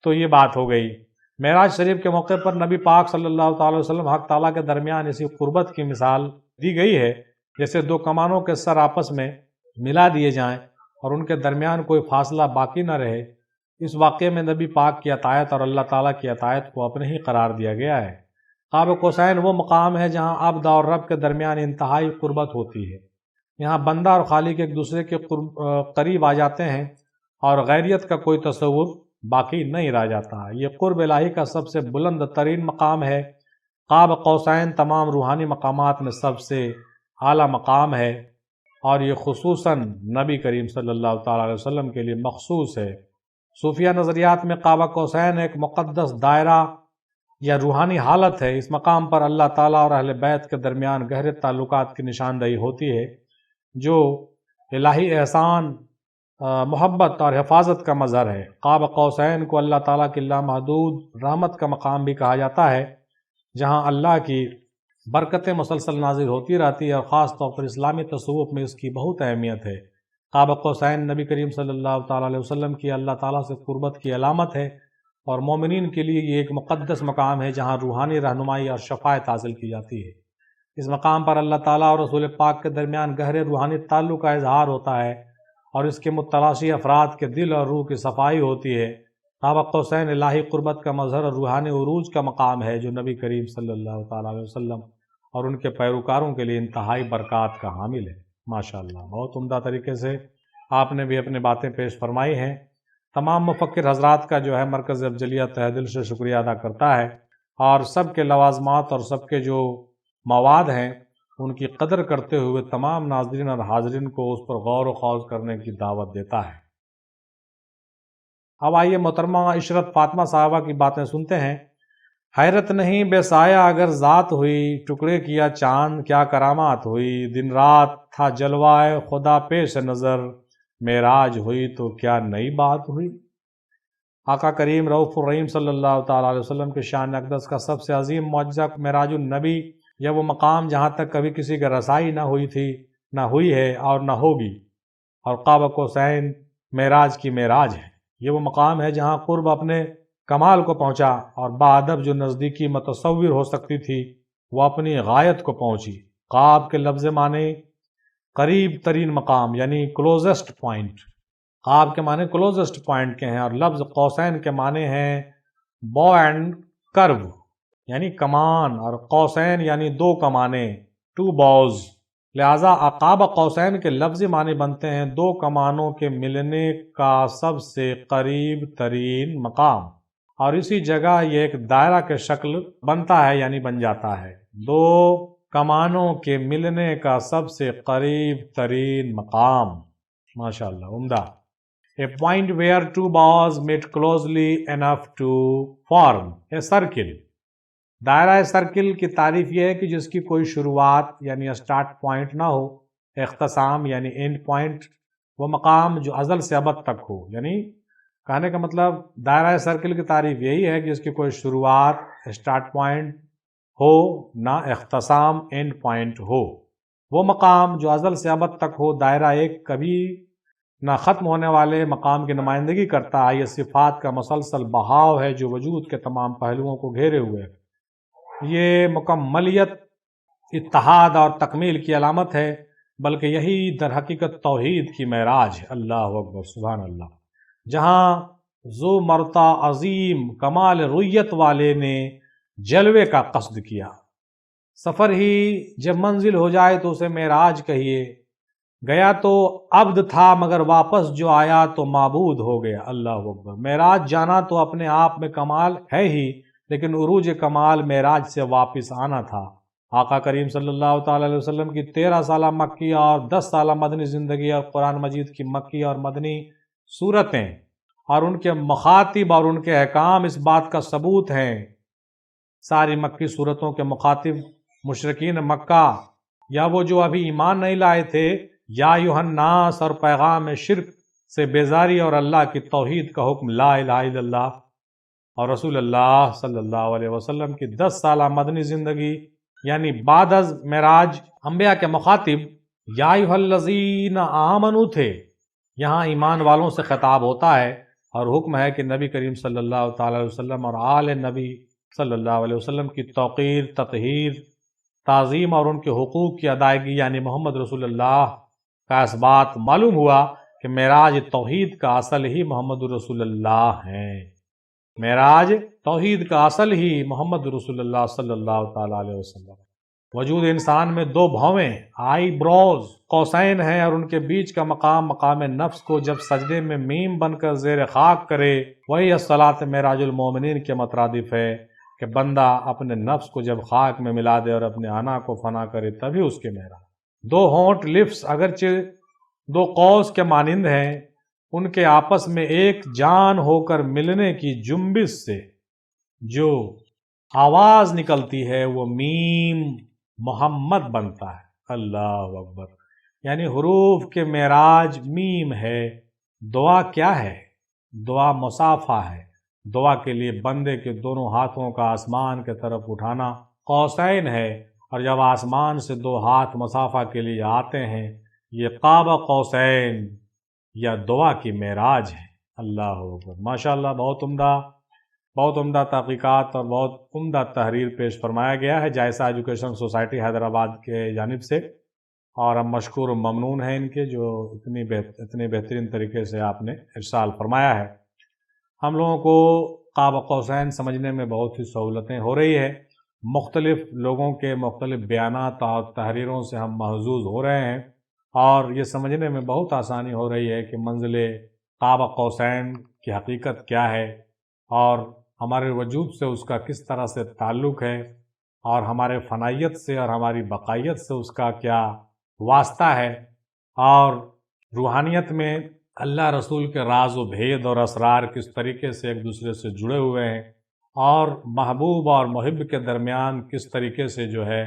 تو یہ بات ہو گئی۔ معراج شریف کے موقع پر نبی پاک صلی اللہ تعالی وسلم حق تعالیٰ کے درمیان اسی قربت کی مثال دی گئی ہے، جیسے دو کمانوں کے سر آپس میں ملا دیے جائیں اور ان کے درمیان کوئی فاصلہ باقی نہ رہے۔ اس واقعے میں نبی پاک کی عطایت اور اللہ تعالیٰ کی عطایت کو اپنے ہی قرار دیا گیا ہے۔ قاب قوسین وہ مقام ہے جہاں عبد اور رب کے درمیان انتہائی قربت ہوتی ہے۔ یہاں بندہ اور خالق ایک دوسرے کے قریب آ جاتے ہیں اور غیریت کا کوئی تصور باقی نہیں رہ جاتا۔ یہ قرب الہی کا سب سے بلند ترین مقام ہے۔ قاب قوسین تمام روحانی مقامات میں سب سے اعلیٰ مقام ہے، اور یہ خصوصاً نبی کریم صلی اللہ تعالیٰ علیہ وسلم کے لیے مخصوص ہے۔ صوفیہ نظریات میں قاب قوسین ایک مقدس دائرہ یا روحانی حالت ہے۔ اس مقام پر اللہ تعالیٰ اور اہل بیت کے درمیان گہرے تعلقات کی نشاندہی ہوتی ہے، جو الہی احسان، محبت اور حفاظت کا مظہر ہے۔ قاب قوسین کو اللہ تعالیٰ کی لامحدود رحمت کا مقام بھی کہا جاتا ہے، جہاں اللہ کی برکتیں مسلسل نازل ہوتی رہتی ہے، اور خاص طور پر اسلامی تصوف میں اس کی بہت اہمیت ہے۔ قاب قوسین نبی کریم صلی اللہ تعالیٰ علیہ وسلم کی اللہ تعالیٰ سے قربت کی علامت ہے، اور مومنین کے لیے یہ ایک مقدس مقام ہے جہاں روحانی رہنمائی اور شفاعت حاصل کی جاتی ہے۔ اس مقام پر اللہ تعالیٰ اور رسول پاک کے درمیان گہرے روحانی تعلق کا اظہار ہوتا ہے، اور اس کے متلاشی افراد کے دل اور روح کی صفائی ہوتی ہے۔ قاب قوسین الہی قربت کا مظہر اور روحانی عروج کا مقام ہے، جو نبی کریم صلی اللہ تعالیٰ علیہ وسلم اور ان کے پیروکاروں کے لیے انتہائی برکات کا حامل ہے۔ ماشاءاللہ، بہت عمدہ طریقے سے آپ نے بھی اپنی باتیں پیش فرمائی ہیں۔ تمام مفکر حضرات کا جو ہے مرکز افضلیہ تہہ دل سے شکریہ ادا کرتا ہے، اور سب کے لوازمات اور سب کے جو مواد ہیں ان کی قدر کرتے ہوئے تمام ناظرین اور حاضرین کو اس پر غور و خوض کرنے کی دعوت دیتا ہے۔ اب آئیے محترمہ عشرت فاطمہ صاحبہ کی باتیں سنتے ہیں۔ حیرت نہیں بے سایہ اگر ذات ہوئی، ٹکڑے کیا چاند کیا کرامات ہوئی، دن رات تھا جلوائے خدا پیش نظر، معراج ہوئی تو کیا نئی بات ہوئی۔ آقا کریم رؤوف الرحیم صلی اللہ تعالیٰ علیہ وسلم کے شان اقدس کا سب سے عظیم معجزہ معراج النبی، یا وہ مقام جہاں تک کبھی کسی کی رسائی نہ ہوئی تھی، نہ ہوئی ہے اور نہ ہوگی، اور قاب قوسین معراج کی معراج ہے۔ یہ وہ مقام ہے جہاں قرب اپنے کمال کو پہنچا، اور بادب جو نزدیکی متصور ہو سکتی تھی وہ اپنی غایت کو پہنچی۔ قاب کے لفظ معنی قریب ترین مقام یعنی کلوزسٹ پوائنٹ، قاب کے معنی کلوزسٹ پوائنٹ کے ہیں، اور لفظ قوسین کے معنی ہیں بو اینڈ کرو یعنی کمان، اور قوسین یعنی دو کمانیں، ٹو باؤز۔ لہٰذا قاب قوسین کے لفظی معنی بنتے ہیں دو کمانوں کے ملنے کا سب سے قریب ترین مقام، اور اسی جگہ یہ ایک دائرہ کے شکل بنتا ہے یعنی بن جاتا ہے۔ دو کمانوں کے ملنے کا سب سے قریب ترین مقام، ماشاءاللہ، عمدہ۔ A point where two bows meet closely enough to form a circle۔ دائرہ سرکل کی تعریف یہ ہے کہ جس کی کوئی شروعات یعنی اسٹارٹ پوائنٹ نہ ہو، اختتام یعنی اینڈ پوائنٹ، وہ مقام جو ازل سے ابد تک ہو۔ یعنی کہنے کا مطلب دائرہ سرکل کی تعریف یہی ہے کہ اس کی کوئی شروعات اسٹارٹ پوائنٹ ہو، نہ اختتام اینڈ پوائنٹ ہو۔ وہ مقام جو ازل سے ابد تک ہو، دائرہ ایک کبھی نہ ختم ہونے والے مقام کی نمائندگی کرتا ہے۔ یہ صفات کا مسلسل بہاؤ ہے جو وجود کے تمام پہلوؤں کو گھیرے ہوئے ہے۔ یہ مکملیت، اتحاد اور تکمیل کی علامت ہے، بلکہ یہی در حقیقت توحید کی معراج ہے۔ اللہ اکبر، سبحان اللہ۔ جہاں ذو مرتع عظیم کمال رویت والے نے جلوے کا قصد کیا۔ سفر ہی جب منزل ہو جائے تو اسے معراج کہیے۔ گیا تو عبد تھا مگر واپس جو آیا تو معبود ہو گیا۔ اللہ اکبر۔ معراج جانا تو اپنے آپ میں کمال ہے ہی، لیکن عروج کمال معراج سے واپس آنا تھا۔ آقا کریم صلی اللہ تعالیٰ علیہ وسلم کی 13 سالہ مکی اور 10 سالہ مدنی زندگی، اور قرآن مجید کی مکی اور مدنی صورتیں اور ان کے مخاطب اور ان کے احکام اس بات کا ثبوت ہیں۔ ساری مکی صورتوں کے مخاطب مشرکین مکہ، یا وہ جو ابھی ایمان نہیں لائے تھے، یا ایھا الناس، اور پیغام شرک سے بیزاری اور اللہ کی توحید کا حکم لا الہ الا اللہ۔ اور رسول اللہ صلی اللہ علیہ وسلم کی 10 سالہ مدنی زندگی یعنی بعد از معراج انبیاء کے مخاطب یا ایھا الذین آمنوا تھے، یہاں ایمان والوں سے خطاب ہوتا ہے اور حکم ہے کہ نبی کریم صلی اللہ تعالی علیہ وسلم اور آل نبی صلی اللہ علیہ وسلم کی توقیر، تطہیر، تعظیم اور ان کے حقوق کی ادائیگی، یعنی محمد رسول اللہ کا اس بات معلوم ہوا کہ معراج توحید کا اصل ہی محمد رسول اللہ ہیں۔ معراج توحید کا اصل ہی محمد رسول اللہ صلی اللہ تعالی علیہ وسلم۔ وجود انسان میں 2 بھویں، آئی بروز، قوسین ہیں، اور ان کے بیچ کا مقام نفس کو جب سجدے میں میم بن کر زیر خاک کرے، وہی الصلاۃ معراج المومنین کے مترادف ہے کہ بندہ اپنے نفس کو جب خاک میں ملا دے اور اپنے انا کو فنا کرے تبھی اس کے معراج۔ 2 ہونٹ لپس اگرچہ 2 قوس کے مانند ہیں، ان کے آپس میں ایک جان ہو کر ملنے کی جنبش سے جو آواز نکلتی ہے وہ میم محمد بنتا ہے۔ اللہ اکبر! یعنی حروف کے معراج میم ہے۔ دعا کیا ہے؟ دعا مصافحہ ہے۔ دعا کے لیے بندے کے دونوں ہاتھوں کا آسمان کی طرف اٹھانا قوسین ہے، اور جب آسمان سے 2 ہاتھ مصافحہ کے لیے آتے ہیں یہ قاب قوسین یا دعا کی معراج ہے۔ اللہ اکبر! ماشاءاللہ، بہت عمدہ تحقیقات اور بہت عمدہ تحریر پیش فرمایا گیا ہے جائزہ ایجوکیشن سوسائٹی حیدرآباد کے جانب سے، اور ہم مشکور و ممنون ہیں ان کے جو اتنی بہترین طریقے سے آپ نے ارسال فرمایا ہے۔ ہم لوگوں کو قاب قوسین سمجھنے میں بہت ہی سہولتیں ہو رہی ہے، مختلف لوگوں کے مختلف بیانات اور تحریروں سے ہم محظوظ ہو رہے ہیں، اور یہ سمجھنے میں بہت آسانی ہو رہی ہے کہ منزل قاب قوسین کی حقیقت کیا ہے، اور ہمارے وجود سے اس کا کس طرح سے تعلق ہے، اور ہمارے فنائیت سے اور ہماری بقائیت سے اس کا کیا واسطہ ہے، اور روحانیت میں اللہ رسول کے راز و بھید اور اسرار کس طریقے سے ایک دوسرے سے جڑے ہوئے ہیں، اور محبوب اور محب کے درمیان کس طریقے سے جو ہے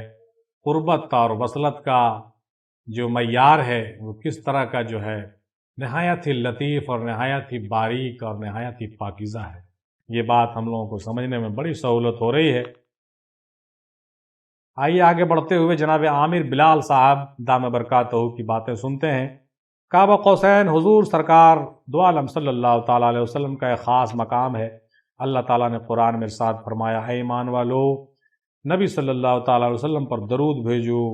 قربت اور وصلت کا جو معیار ہے وہ کس طرح کا جو ہے نہایت ہی لطیف اور نہایت ہی باریک اور نہایت ہی پاکیزہ ہے۔ یہ بات ہم لوگوں کو سمجھنے میں بڑی سہولت ہو رہی ہے۔ آئیے آگے بڑھتے ہوئے جناب عامر بلال صاحب دامِ برکاتہ کی باتیں سنتے ہیں۔ قاب قوسین حضور سرکار دو عالم صلی اللہ تعالیٰ علیہ وسلم کا ایک خاص مقام ہے۔ اللہ تعالیٰ نے قرآن میں ارشاد فرمایا، اے ایمان والو، نبی صلی اللہ تعالیٰ علیہ وسلم پر درود بھیجو،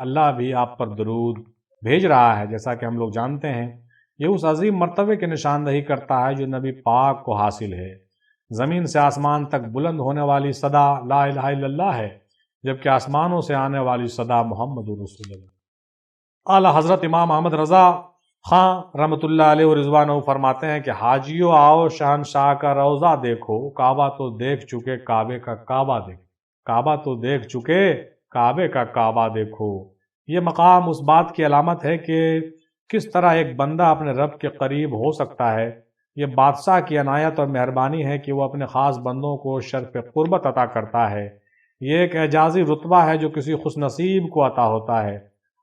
اللہ بھی آپ پر درود بھیج رہا ہے۔ جیسا کہ ہم لوگ جانتے ہیں یہ اس عظیم مرتبے کی نشاندہی کرتا ہے جو نبی پاک کو حاصل ہے۔ زمین سے آسمان تک بلند ہونے والی صدا لا الہ الا اللہ ہے، جبکہ آسمانوں سے آنے والی صدا محمد رسول اللہ۔ اعلیٰ حضرت امام احمد رضا خان رحمۃ اللہ علیہ و رضوانہ فرماتے ہیں کہ حاجیو آؤ شہنشاہ کا روضہ دیکھو، کعبہ تو دیکھ چکے کعبے کا کعبہ دیکھو، کعبہ تو دیکھ چکے کعبے کا کعبہ دیکھو۔ یہ مقام اس بات کی علامت ہے کہ کس طرح ایک بندہ اپنے رب کے قریب ہو سکتا ہے۔ یہ بادشاہ کی عنایت اور مہربانی ہے کہ وہ اپنے خاص بندوں کو شرف قربت عطا کرتا ہے۔ یہ ایک اعجازی رتبہ ہے جو کسی خوش نصیب کو عطا ہوتا ہے،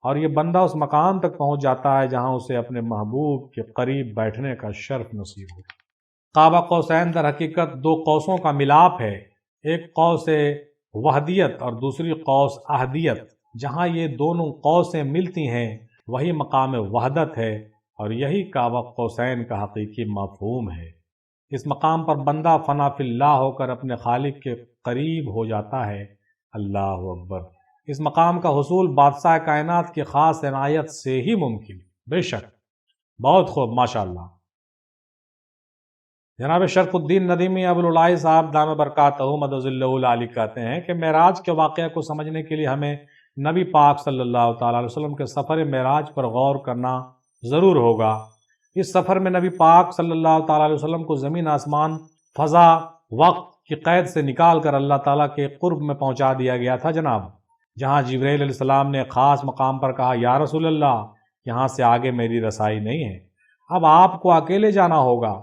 اور یہ بندہ اس مقام تک پہنچ جاتا ہے جہاں اسے اپنے محبوب کے قریب بیٹھنے کا شرف نصیب ہو۔ قاب قوسین در حقیقت 2 قوسوں کا ملاپ ہے، ایک قوس وحدیت اور دوسری قوس احدیت۔ جہاں یہ دونوں قوسیں ملتی ہیں وہی مقام وحدت ہے، اور یہی قاب قوسین کا حقیقی مفہوم ہے۔ اس مقام پر بندہ فنا فی اللہ ہو کر اپنے خالق کے قریب ہو جاتا ہے۔ اللہ اکبر! اس مقام کا حصول بادشاہ کائنات کی خاص عنایت سے ہی ممکن۔ بے شک، بہت خوب، ماشاءاللہ۔ جناب شرف الدین ندیمی ابوالعلائی صاحب دامِ برکاتہ مدظ اللہ العالی کہتے ہیں کہ معراج کے واقعہ کو سمجھنے کے لیے ہمیں نبی پاک صلی اللہ تعالیٰ علیہ وسلم کے سفر معراج پر غور کرنا ضرور ہوگا۔ اس سفر میں نبی پاک صلی اللہ تعالیٰ علیہ وسلم کو زمین، آسمان، فضا، وقت کی قید سے نکال کر اللہ تعالیٰ کے قرب میں پہنچا دیا گیا تھا جناب، جہاں جبرائیل علیہ السلام نے خاص مقام پر کہا، یا رسول اللہ، یہاں سے آگے میری رسائی نہیں ہے، اب آپ کو اکیلے جانا ہوگا۔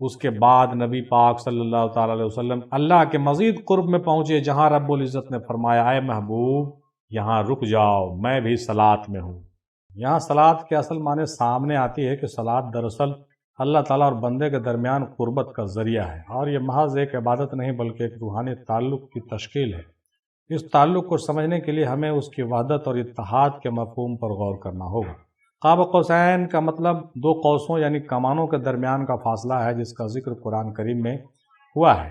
اس کے بعد نبی پاک صلی اللہ تعالیٰ علیہ وسلم اللہ کے مزید قرب میں پہنچے، جہاں رب العزت نے فرمایا، اے محبوب یہاں رک جاؤ، میں بھی صلاۃ میں ہوں۔ یہاں صلاۃ کے اصل معنی سامنے آتی ہے کہ صلاۃ دراصل اللہ تعالیٰ اور بندے کے درمیان قربت کا ذریعہ ہے، اور یہ محض ایک عبادت نہیں بلکہ ایک روحانی تعلق کی تشکیل ہے۔ اس تعلق کو سمجھنے کے لیے ہمیں اس کی وحدت اور اتحاد کے مفہوم پر غور کرنا ہوگا۔ قاب قوسین کا مطلب دو قوسوں یعنی کمانوں کے درمیان کا فاصلہ ہے، جس کا ذکر قرآن کریم میں ہوا ہے۔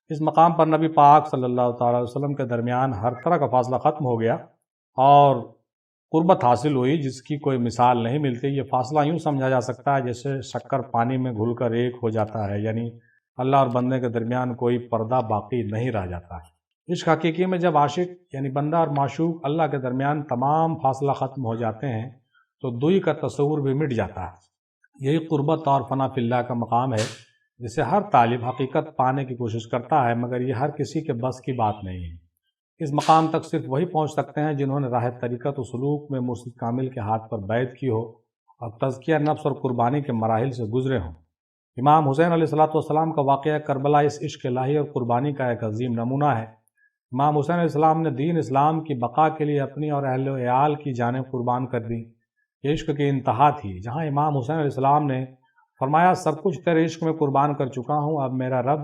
اس مقام پر نبی پاک صلی اللہ تعالیٰ علیہ وسلم کے درمیان ہر طرح کا فاصلہ ختم ہو گیا اور قربت حاصل ہوئی جس کی کوئی مثال نہیں ملتی۔ یہ فاصلہ یوں سمجھا جا سکتا ہے جیسے شکر پانی میں گھل کر ایک ہو جاتا ہے، یعنی اللہ اور بندے کے درمیان کوئی پردہ باقی نہیں رہ جاتا ہے۔ عشق حقیقی میں جب عاشق یعنی بندہ اور معشوق اللہ کے درمیان تمام فاصلہ ختم ہو جاتے ہیں تو دوئی کا تصور بھی مٹ جاتا ہے۔ یہی قربت اور فنا فی اللہ کا مقام ہے جسے ہر طالب حقیقت پانے کی کوشش کرتا ہے، مگر یہ ہر کسی کے بس کی بات نہیں ہے۔ اس مقام تک صرف وہی پہنچ سکتے ہیں جنہوں نے راہ طریقت و سلوک میں مرشد کامل کے ہاتھ پر بیعت کی ہو اور تزکیہ نفس اور قربانی کے مراحل سے گزرے ہوں۔ امام حسین علیہ السلام کا واقعہ کربلا اس عشق الہی اور قربانی کا ایک عظیم نمونہ ہے۔ امام حسین علیہ السلام نے دین اسلام کی بقا کے لیے اپنی اور اہل و عیال کی جانیں قربان کر دی۔ یہ عشق کی انتہا تھی، جہاں امام حسین علیہ السلام نے فرمایا سب کچھ تیرے عشق میں قربان کر چکا ہوں، اب میرا رب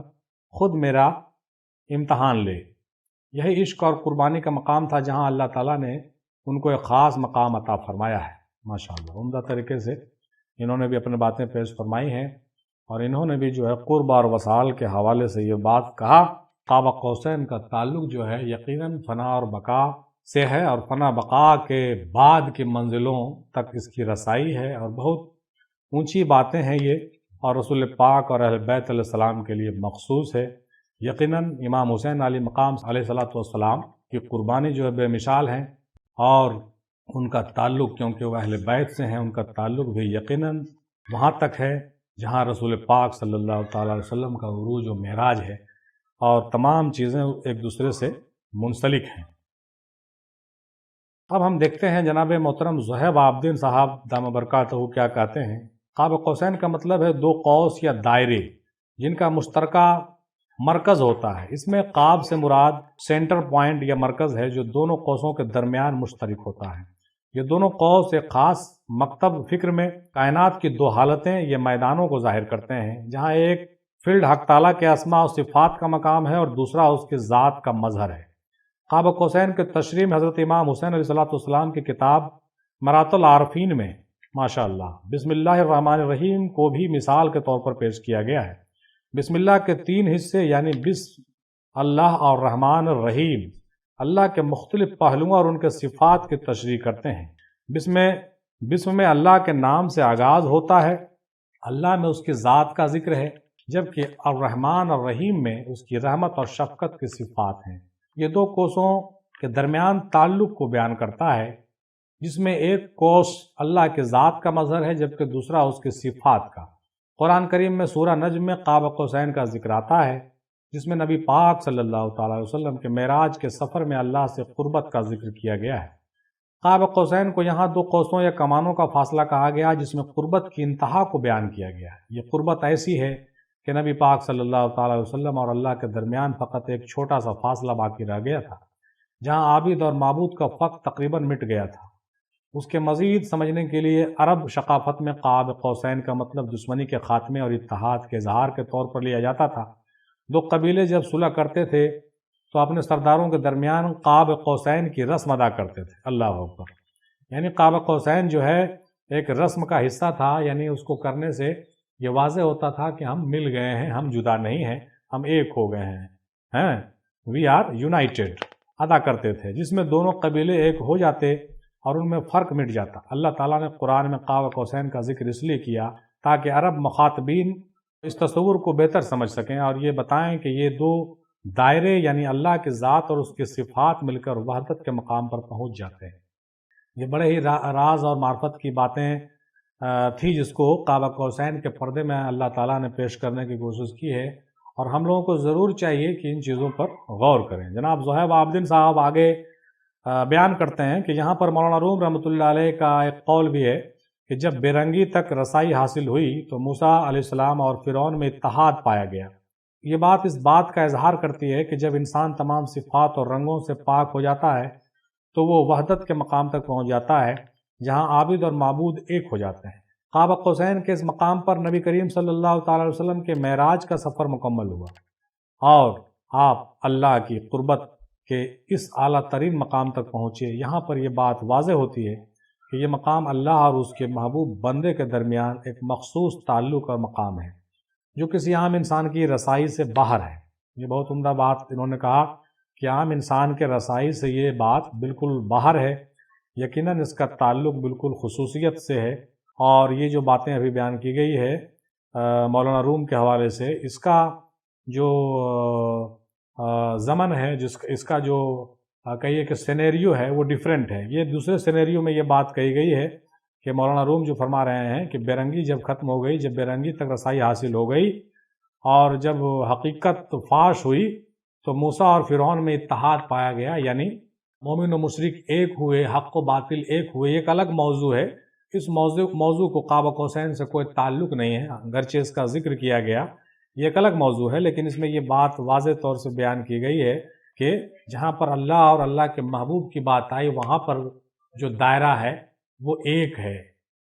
خود میرا امتحان لے۔ یہی عشق اور قربانی کا مقام تھا جہاں اللہ تعالیٰ نے ان کو ایک خاص مقام عطا فرمایا ہے۔ ماشاءاللہ عمدہ طریقے سے انہوں نے بھی اپنی باتیں پیش فرمائی ہیں، اور انہوں نے بھی جو ہے قرب اور وصال کے حوالے سے یہ بات کہا۔ قاب قوسین کا تعلق جو ہے یقیناً فنا اور بقا سے ہے، اور فنا بقا کے بعد کی منزلوں تک اس کی رسائی ہے، اور بہت اونچی باتیں ہیں یہ، اور رسول پاک اور اہل بیت علیہ السلام کے لیے مخصوص ہے۔ یقیناً امام حسین علی مقام علیہ السلام کی قربانی جو ہے بے مثال ہے، اور ان کا تعلق کیونکہ وہ اہل بیت سے ہیں، ان کا تعلق بھی یقیناً وہاں تک ہے جہاں رسول پاک صلی اللہ تعالیٰ علیہ وسلم کا عروج و معراج ہے، اور تمام چیزیں ایک دوسرے سے منسلک ہیں۔ اب ہم دیکھتے ہیں جناب محترم زہیب عابدین صاحب دامہ برکاتہ کیا کہتے ہیں۔ قاب قوسین کا مطلب ہے دو قوس یا دائرے جن کا مشترکہ مرکز ہوتا ہے۔ اس میں قاب سے مراد سینٹر پوائنٹ یا مرکز ہے جو دونوں قوسوں کے درمیان مشترک ہوتا ہے۔ یہ دونوں قوس ایک خاص مکتب فکر میں کائنات کی دو حالتیں یا میدانوں کو ظاہر کرتے ہیں، جہاں ایک فیلڈ حق تعالیٰ کے اسماء و صفات کا مقام ہے اور دوسرا اس کے ذات کا مظہر ہے۔ قاب قوسین کے تشریح میں حضرت امام حسین علیہ السلام کی کتاب مرات العارفین میں ماشاءاللہ بسم اللہ الرحمن الرحیم کو بھی مثال کے طور پر پیش کیا گیا ہے۔ بسم اللہ کے تین حصے یعنی بسم اللہ اور رحمان الرحیم اللہ کے مختلف پہلوؤں اور ان کے صفات کی تشریح کرتے ہیں۔ بسم میں اللہ کے نام سے آغاز ہوتا ہے، اللہ میں اس کی ذات کا ذکر ہے، جبکہ الرحمن اور الرحیم میں اس کی رحمت اور شفقت کی صفات ہیں۔ یہ دو قوسوں کے درمیان تعلق کو بیان کرتا ہے، جس میں ایک قوس اللہ کے ذات کا مظہر ہے جبکہ دوسرا اس کی صفات کا۔ قرآن کریم میں سورہ نجم میں قاب قوسین کا ذکر آتا ہے، جس میں نبی پاک صلی اللہ تعالیٰ علیہ وسلم کے معراج کے سفر میں اللہ سے قربت کا ذکر کیا گیا ہے۔ قاب قوسین کو یہاں دو قوسوں یا کمانوں کا فاصلہ کہا گیا جس میں قربت کی انتہا کو بیان کیا گیا ہے۔ یہ قربت ایسی ہے کہ نبی پاک صلی اللہ تعالیٰ علیہ وسلم اور اللہ کے درمیان فقط ایک چھوٹا سا فاصلہ باقی رہ گیا تھا، جہاں عابد اور معبود کا فرق تقریباً مٹ گیا تھا۔ اس کے مزید سمجھنے کے لیے عرب ثقافت میں قاب قوسین کا مطلب دشمنی کے خاتمے اور اتحاد کے اظہار کے طور پر لیا جاتا تھا۔ دو قبیلے جب صلح کرتے تھے تو اپنے سرداروں کے درمیان قاب قوسین کی رسم ادا کرتے تھے۔ اللہ اکبر! یعنی قاب قوسین جو ہے ایک رسم کا حصہ تھا، یعنی اس کو کرنے سے یہ واضح ہوتا تھا کہ ہم مل گئے ہیں، ہم جدا نہیں ہیں، ہم ایک ہو گئے ہیں، وی آر یونائٹڈ ادا کرتے تھے، جس میں دونوں قبیلے ایک ہو جاتے اور ان میں فرق مٹ جاتا۔ اللہ تعالیٰ نے قرآن میں قاب قوسین کا ذکر اس لیے کیا تاکہ عرب مخاطبین اس تصور کو بہتر سمجھ سکیں اور یہ بتائیں کہ یہ دو دائرے یعنی اللہ کی ذات اور اس کی صفات مل کر وحدت کے مقام پر پہنچ جاتے ہیں۔ یہ بڑے ہی راز اور معرفت کی باتیں تھی جس کو قاب قوسین کے پردے میں اللہ تعالیٰ نے پیش کرنے کی کوشش کی ہے، اور ہم لوگوں کو ضرور چاہیے کہ ان چیزوں پر غور کریں۔ جناب زہیب عابدین صاحب آگے بیان کرتے ہیں کہ یہاں پر مولانا روم رحمۃ اللہ علیہ کا ایک قول بھی ہے کہ جب بے رنگی تک رسائی حاصل ہوئی تو موسیٰ علیہ السلام اور فرعون میں اتحاد پایا گیا۔ یہ بات اس بات کا اظہار کرتی ہے کہ جب انسان تمام صفات اور رنگوں سے پاک ہو جاتا ہے تو وہ وحدت کے مقام تک پہنچ جاتا ہے، جہاں عابد اور معبود ایک ہو جاتے ہیں۔ قاب قوسین کے اس مقام پر نبی کریم صلی اللہ تعالی علیہ وسلم کے معراج کا سفر مکمل ہوا اور آپ اللہ کی قربت کے اس اعلیٰ ترین مقام تک پہنچے۔ یہاں پر یہ بات واضح ہوتی ہے کہ یہ مقام اللہ اور اس کے محبوب بندے کے درمیان ایک مخصوص تعلق اور مقام ہے جو کسی عام انسان کی رسائی سے باہر ہے۔ یہ بہت عمدہ بات انہوں نے کہا کہ عام انسان کے رسائی سے یہ بات بالکل باہر ہے، یقیناً اس کا تعلق بالکل خصوصیت سے ہے۔ اور یہ جو باتیں ابھی بیان کی گئی ہے مولانا روم کے حوالے سے، اس کا جو زمن ہے، اس کا جو کہیے کہ سینیریو ہے وہ ڈیفرنٹ ہے۔ یہ دوسرے سینیریو میں یہ بات کہی گئی ہے کہ مولانا روم جو فرما رہے ہیں کہ بے رنگی جب ختم ہو گئی، جب بے رنگی تک رسائی حاصل ہو گئی اور جب حقیقت فاش ہوئی تو موسیٰ اور فرعون میں اتحاد پایا گیا، یعنی مومن و مشرک ایک ہوئے، حق و باطل ایک ہوئے۔ ایک الگ موضوع ہے، اس موضوع کو قاب قوسین سے کوئی تعلق نہیں ہے، اگرچہ اس کا ذکر کیا گیا، یہ ایک الگ موضوع ہے، لیکن اس میں یہ بات واضح طور سے بیان کی گئی ہے کہ جہاں پر اللہ اور اللہ کے محبوب کی بات آئی وہاں پر جو دائرہ ہے وہ ایک ہے۔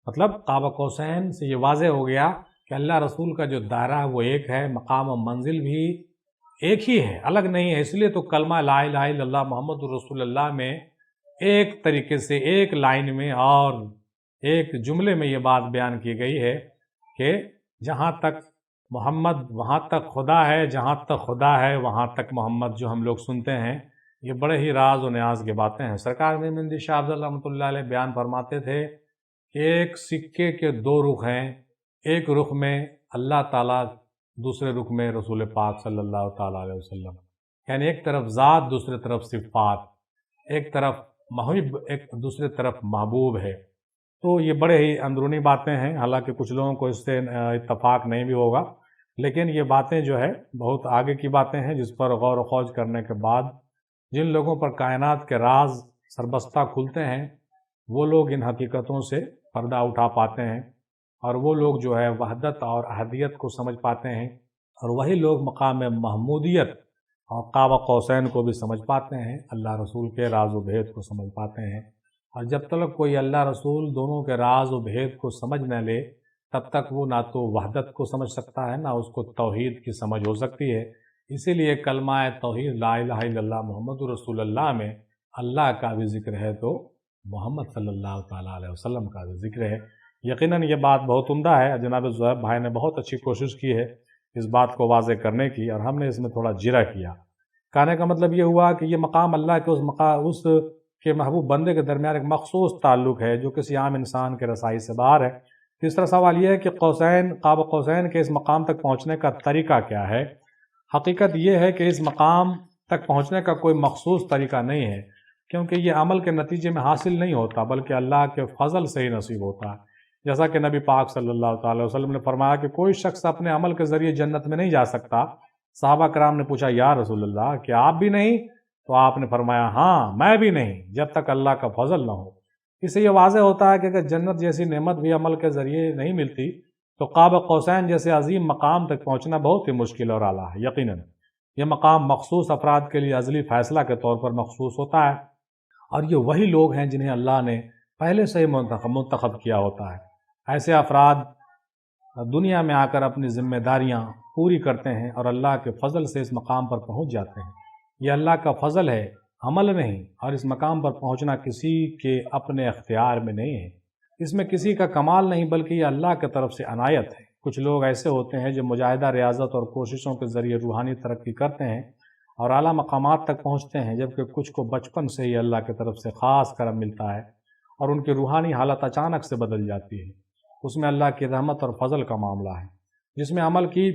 مطلب قاب قوسین سے یہ واضح ہو گیا کہ اللہ رسول کا جو دائرہ ہے وہ ایک ہے، مقام و منزل بھی ایک ہی ہے، الگ نہیں ہے۔ اس لیے تو کلمہ لا الہ الا اللہ محمد رسول اللہ میں ایک طریقے سے ایک لائن میں اور ایک جملے میں یہ بات بیان کی گئی ہے کہ جہاں تک محمد وہاں تک خدا ہے، جہاں تک خدا ہے وہاں تک محمد، جو ہم لوگ سنتے ہیں یہ بڑے ہی راز و نیاز کی باتیں ہیں۔ سرکار مہندی شاہ افضل رحمۃ اللہ علیہ بیان فرماتے تھے کہ ایک سکے کے دو رخ ہیں، ایک رخ میں اللہ تعالیٰ، دوسرے رخ میں رسول پاک صلی اللہ تعالیٰ علیہ وسلم، یعنی ایک طرف ذات دوسرے طرف صفات، ایک طرف محب ایک دوسرے طرف محبوب ہے۔ تو یہ بڑے ہی اندرونی باتیں ہیں، حالانکہ کچھ لوگوں کو اس سے اتفاق نہیں بھی ہوگا، لیکن یہ باتیں جو ہے بہت آگے کی باتیں ہیں جس پر غور و خوض کرنے کے بعد جن لوگوں پر کائنات کے راز سربستہ کھلتے ہیں وہ لوگ ان حقیقتوں سے پردہ اٹھا پاتے ہیں، اور وہ لوگ جو ہے وحدت اور احدیت کو سمجھ پاتے ہیں، اور وہی لوگ مقام محمودیت اور قاب قوسین کو بھی سمجھ پاتے ہیں، اللہ رسول کے راز و بھید کو سمجھ پاتے ہیں۔ اور جب تک کوئی اللہ رسول دونوں کے راز و بھید کو سمجھ نہ لے تب تک وہ نہ تو وحدت کو سمجھ سکتا ہے نہ اس کو توحید کی سمجھ ہو سکتی ہے۔ اسی لیے کلمہ توحید لا الہ الا اللہ محمد رسول اللہ میں اللہ کا بھی ذکر ہے تو محمد صلی اللہ تعالیٰ علیہ وسلم کا بھی ذکر ہے۔ یقیناً یہ بات بہت عمدہ ہے، جناب زہیب بھائی نے بہت اچھی کوشش کی ہے اس بات کو واضح کرنے کی، اور ہم نے اس میں تھوڑا جرا کیا۔ کہنے کا مطلب یہ ہوا کہ یہ مقام اللہ کے اس کے محبوب بندے کے درمیان ایک مخصوص تعلق ہے جو کسی عام انسان کے رسائی سے باہر ہے۔ تیسرا سوال یہ ہے کہ قاب قوسین کے اس مقام تک پہنچنے کا طریقہ کیا ہے؟ حقیقت یہ ہے کہ اس مقام تک پہنچنے کا کوئی مخصوص طریقہ نہیں ہے، کیونکہ یہ عمل کے نتیجے میں حاصل نہیں ہوتا بلکہ اللہ کے فضل سے ہی نصیب ہوتا ہے۔ جیسا کہ نبی پاک صلی اللہ تعالی وسلم نے فرمایا کہ کوئی شخص اپنے عمل کے ذریعے جنت میں نہیں جا سکتا۔ صحابہ کرام نے پوچھا یا رسول اللہ کیا آپ بھی نہیں؟ تو آپ نے فرمایا ہاں میں بھی نہیں، جب تک اللہ کا فضل نہ ہو۔ اس سے یہ واضح ہوتا ہے کہ اگر جنت جیسی نعمت بھی عمل کے ذریعے نہیں ملتی تو قاب قوسین جیسے عظیم مقام تک پہنچنا بہت ہی مشکل اور اعلیٰ ہے۔ یقیناً یہ مقام مخصوص افراد کے لیے ازلی فیصلہ کے طور پر مخصوص ہوتا ہے، اور یہ وہی لوگ ہیں جنہیں اللہ نے پہلے سے ہی منتخب کیا ہوتا ہے۔ ایسے افراد دنیا میں آ کر اپنی ذمہ داریاں پوری کرتے ہیں اور اللہ کے فضل سے اس مقام پر پہنچ جاتے ہیں۔ یہ اللہ کا فضل ہے، عمل نہیں، اور اس مقام پر پہنچنا کسی کے اپنے اختیار میں نہیں ہے، اس میں کسی کا کمال نہیں بلکہ یہ اللہ کی طرف سے عنایت ہے۔ کچھ لوگ ایسے ہوتے ہیں جو مجاہدہ ریاضت اور کوششوں کے ذریعے روحانی ترقی کرتے ہیں اور اعلیٰ مقامات تک پہنچتے ہیں، جبکہ کچھ کو بچپن سے ہی اللہ کی طرف سے خاص کرم ملتا ہے اور ان کی روحانی حالت اچانک سے بدل جاتی ہے۔ اس میں اللہ کی رحمت اور فضل کا معاملہ ہے جس میں عمل کی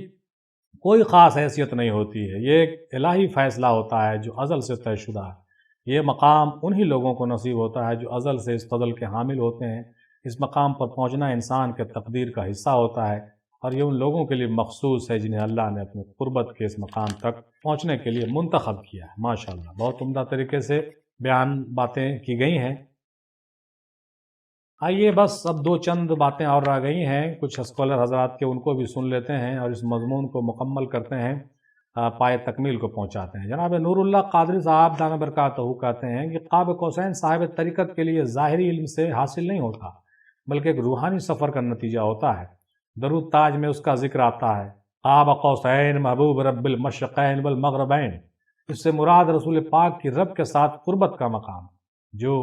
کوئی خاص حیثیت نہیں ہوتی ہے، یہ ایک الہی فیصلہ ہوتا ہے جو ازل سے طے شدہ ہے۔ یہ مقام انہی لوگوں کو نصیب ہوتا ہے جو ازل سے اس فضل کے حامل ہوتے ہیں۔ اس مقام پر پہنچنا انسان کے تقدیر کا حصہ ہوتا ہے، اور یہ ان لوگوں کے لیے مخصوص ہے جنہیں اللہ نے اپنے قربت کے اس مقام تک پہنچنے کے لیے منتخب کیا ہے۔ ماشاءاللہ بہت عمدہ طریقے سے بیان باتیں کی گئی ہیں۔ آئیے بس اب دو چند باتیں اور رہ گئی ہیں کچھ اسکالر حضرات کے، ان کو بھی سن لیتے ہیں اور اس مضمون کو مکمل کرتے ہیں، پائے تکمیل کو پہنچاتے ہیں۔ جناب نور اللہ قادری صاحب دامہ برکاتہ کہتے ہیں کہ قاب قوسین صاحب طریقت کے لیے ظاہری علم سے حاصل نہیں ہوتا بلکہ ایک روحانی سفر کا نتیجہ ہوتا ہے۔ درود تاج میں اس کا ذکر آتا ہے، قاب قوسین محبوب رب المشرقین والمغربین۔ اس سے مراد رسول پاک کی رب کے ساتھ قربت کا مقام، جو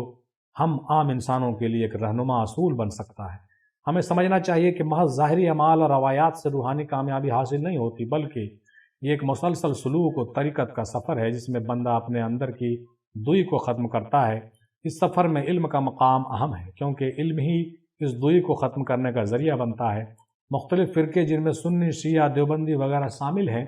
ہم عام انسانوں کے لیے ایک رہنما اصول بن سکتا ہے۔ ہمیں سمجھنا چاہیے کہ محض ظاہری اعمال اور روایات سے روحانی کامیابی حاصل نہیں ہوتی، بلکہ یہ ایک مسلسل سلوک و طریقت کا سفر ہے جس میں بندہ اپنے اندر کی دوئی کو ختم کرتا ہے۔ اس سفر میں علم کا مقام اہم ہے، کیونکہ علم ہی اس دوئی کو ختم کرنے کا ذریعہ بنتا ہے۔ مختلف فرقے جن میں سنی، شیعہ، دیوبندی وغیرہ شامل ہیں،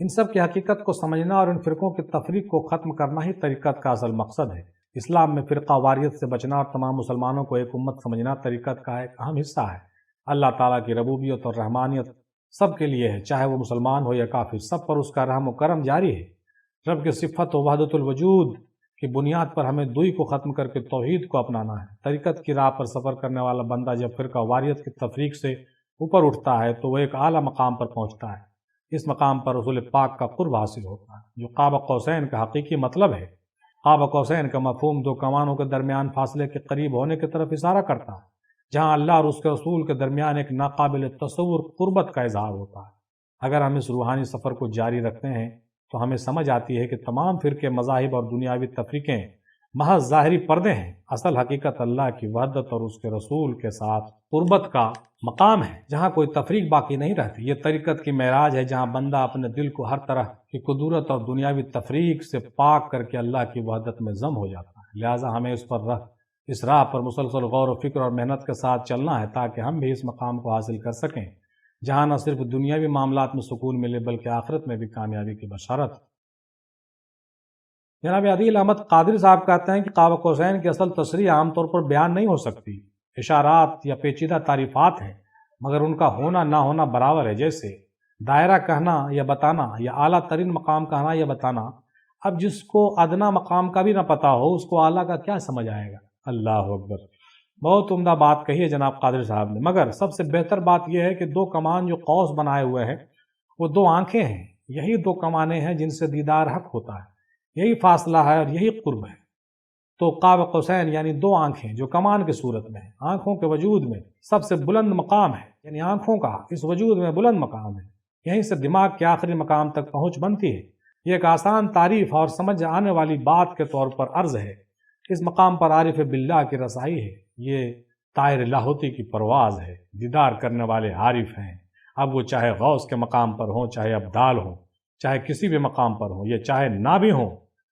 ان سب کی حقیقت کو سمجھنا اور ان فرقوں کی تفریق کو ختم کرنا ہی طریقت کا اصل مقصد ہے۔ اسلام میں فرقہ واریت سے بچنا اور تمام مسلمانوں کو ایک امت سمجھنا طریقت کا ایک اہم حصہ ہے۔ اللہ تعالیٰ کی ربوبیت اور رحمانیت سب کے لیے ہے، چاہے وہ مسلمان ہو یا کافر، سب پر اس کا رحم و کرم جاری ہے۔ رب کی صفت و وحدت الوجود کی بنیاد پر ہمیں دوئی کو ختم کر کے توحید کو اپنانا ہے۔ طریقت کی راہ پر سفر کرنے والا بندہ جب فرقہ واریت کی تفریق سے اوپر اٹھتا ہے تو وہ ایک اعلیٰ مقام پر پہنچتا ہے۔ اس مقام پر رسول پاک کا قرب حاصل ہوتا ہے، جو قاب قوسین کا حقیقی مطلب ہے۔ قاب قوسین کا مفہوم دو کمانوں کے درمیان فاصلے کے قریب ہونے کی طرف اشارہ کرتا ہے، جہاں اللہ اور اس کے رسول کے درمیان ایک ناقابل تصور قربت کا اظہار ہوتا ہے۔ اگر ہم اس روحانی سفر کو جاری رکھتے ہیں تو ہمیں سمجھ آتی ہے کہ تمام فرقے، مذاہب اور دنیاوی تفریقیں محض ظاہری پردے ہیں۔ اصل حقیقت اللہ کی وحدت اور اس کے رسول کے ساتھ قربت کا مقام ہے، جہاں کوئی تفریق باقی نہیں رہتی۔ یہ طریقت کی معراج ہے، جہاں بندہ اپنے دل کو ہر طرح کی قدرت اور دنیاوی تفریق سے پاک کر کے اللہ کی وحدت میں ضم ہو جاتا ہے۔ لہٰذا ہمیں اس راہ پر مسلسل غور و فکر اور محنت کے ساتھ چلنا ہے، تاکہ ہم بھی اس مقام کو حاصل کر سکیں جہاں نہ صرف دنیاوی معاملات میں سکون ملے بلکہ آخرت میں بھی کامیابی کی بشارت۔ جناب عادل احمد قادری صاحب کہتے ہیں کہ قاب قوسین کی اصل تشریح عام طور پر بیان نہیں ہو سکتی، اشارات یا پیچیدہ تعریفات ہیں، مگر ان کا ہونا نہ ہونا برابر ہے۔ جیسے دائرہ کہنا یا بتانا، یا اعلیٰ ترین مقام کہنا یا بتانا۔ اب جس کو ادنا مقام کا بھی نہ پتہ ہو، اس کو اعلیٰ کا کیا سمجھ آئے گا؟ اللہ اکبر! بہت عمدہ بات کہی ہے جناب قادری صاحب نے، مگر سب سے بہتر بات یہ ہے کہ دو کمان جو قوس بنائے ہوئے ہیں وہ دو آنکھیں ہیں۔ یہی دو کمانیں ہیں جن سے دیدار حق ہوتا ہے، یہی فاصلہ ہے اور یہی قرب ہے۔ تو قاب قوسین یعنی دو آنکھیں جو کمان کی صورت میں ہیں، آنکھوں کے وجود میں سب سے بلند مقام ہے، یعنی آنکھوں کا اس وجود میں بلند مقام ہے۔ یہیں سے دماغ کے آخری مقام تک پہنچ بنتی ہے۔ یہ ایک آسان تعریف اور سمجھ آنے والی بات کے طور پر عرض ہے۔ اس مقام پر عارف باللہ کی رسائی ہے، یہ طائر لاہوتی کی پرواز ہے۔ دیدار کرنے والے عارف ہیں، اب وہ چاہے غوث کے مقام پر ہوں، چاہے ابدال ہوں، چاہے کسی بھی مقام پر ہوں، یہ چاہے نہ بھی ہوں،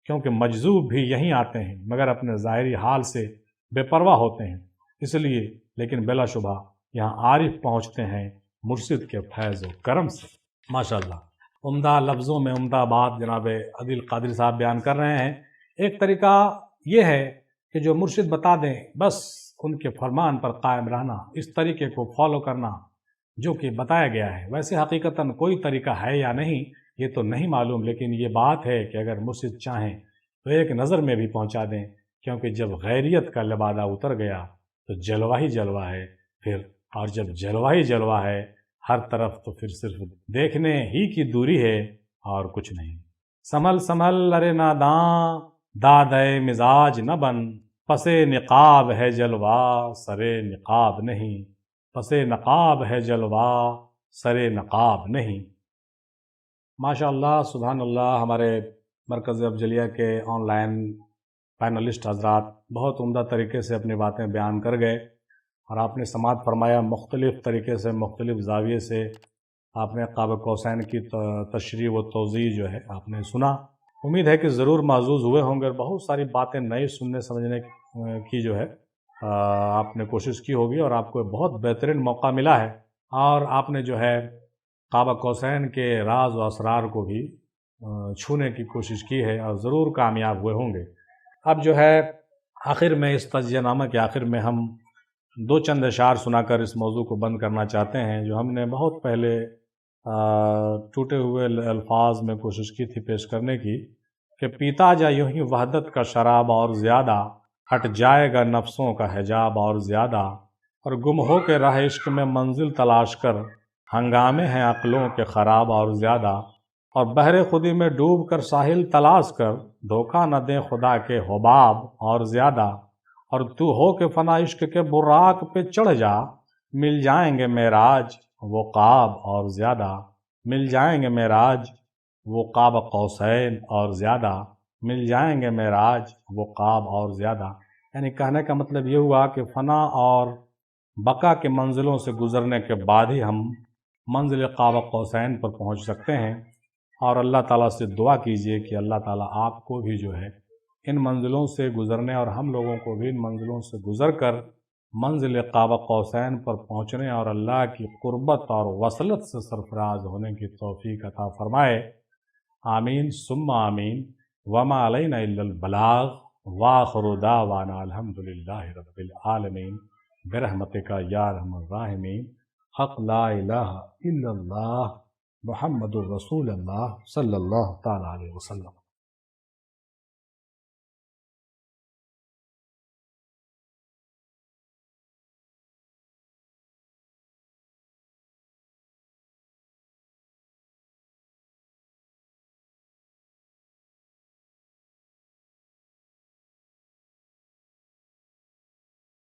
کیونکہ مجذوب بھی یہیں آتے ہیں، مگر اپنے ظاہری حال سے بے پرواہ ہوتے ہیں۔ اس لیے لیکن بلا شبہ یہاں عارف پہنچتے ہیں مرشد کے فیض و کرم سے۔ ماشاءاللہ، عمدہ لفظوں میں عمدہ بات جناب عادل قادری صاحب بیان کر رہے ہیں۔ ایک طریقہ یہ ہے کہ جو مرشد بتا دیں بس ان کے فرمان پر قائم رہنا، اس طریقے کو فالو کرنا جو کہ بتایا گیا ہے۔ ویسے حقیقتاً کوئی طریقہ ہے یا نہیں یہ تو نہیں معلوم، لیکن یہ بات ہے کہ اگر مرشد چاہیں تو ایک نظر میں بھی پہنچا دیں، کیونکہ جب غیریت کا لبادہ اتر گیا تو جلوہ ہی جلوہ ہے پھر، اور جب جلوہ ہی جلوہ ہے ہر طرف تو پھر صرف دیکھنے ہی کی دوری ہے اور کچھ نہیں۔ سنبھل سنبھل ارے ناداں، دادے مزاج نہ بن، پسے نقاب ہے جلوہ سرے نقاب نہیں، پسے نقاب ہے جلوہ سرے نقاب نہیں۔ ماشاءاللہ، سبحان اللہ، ہمارے مرکز افضلیہ کے آن لائن پینلسٹ حضرات بہت عمدہ طریقے سے اپنی باتیں بیان کر گئے، اور آپ نے سماعت فرمایا مختلف طریقے سے، مختلف زاویے سے آپ نے قاب قوسین کی تشریح و توضیح جو ہے آپ نے سنا۔ امید ہے کہ ضرور محظوظ ہوئے ہوں گے، اور بہت ساری باتیں نئی سننے سمجھنے کی جو ہے آپ نے کوشش کی ہوگی، اور آپ کو بہت بہترین موقع ملا ہے، اور آپ نے جو ہے قاب قوسین کے راز و اسرار کو بھی چھونے کی کوشش کی ہے، اور ضرور کامیاب ہوئے ہوں گے۔ اب جو ہے آخر میں اس تجزیہ نامہ کے آخر میں ہم دو چند اشعار سنا کر اس موضوع کو بند کرنا چاہتے ہیں، جو ہم نے بہت پہلے ٹوٹے ہوئے الفاظ میں کوشش کی تھی پیش کرنے کی، کہ پیتا جا یوں ہی وحدت کا شراب اور زیادہ، ہٹ جائے گا نفسوں کا حجاب اور زیادہ، اور گم ہو کے راہ عشق میں منزل تلاش کر، ہنگامے ہیں عقلوں کے خراب اور زیادہ، اور بحر خودی میں ڈوب کر ساحل تلاش کر، دھوکہ نہ دیں خدا کے حباب اور زیادہ، اور تو ہو کہ فنا عشق کے براق پہ چڑھ جا، مل جائیں گے معراج وہ قاب اور زیادہ، مل جائیں گے معراج وہ قاب قوسین اور زیادہ، مل جائیں گے معراج وہ قاب اور زیادہ۔ یعنی کہنے کا مطلب یہ ہوا کہ فنا اور بقا کے منزلوں سے گزرنے کے بعد ہی ہم منزل قاب قوسین پر پہنچ سکتے ہیں۔ اور اللہ تعالیٰ سے دعا کیجئے کہ اللہ تعالیٰ آپ کو بھی جو ہے ان منزلوں سے گزرنے اور ہم لوگوں کو بھی ان منزلوں سے گزر کر منزل قاب قوسین پر پہنچنے اور اللہ کی قربت اور وصلت سے سرفراز ہونے کی توفیق عطا فرمائے۔ آمین ثم آمین۔ وما علینا الا البلاغ وآخر دعوانا الحمدللہ رب العالمین برحمتک یا ارحم الراحمین۔ حق لا الہ الا اللہ محمد الرسول اللہ صلی اللہ تعالی علیہ وسلم۔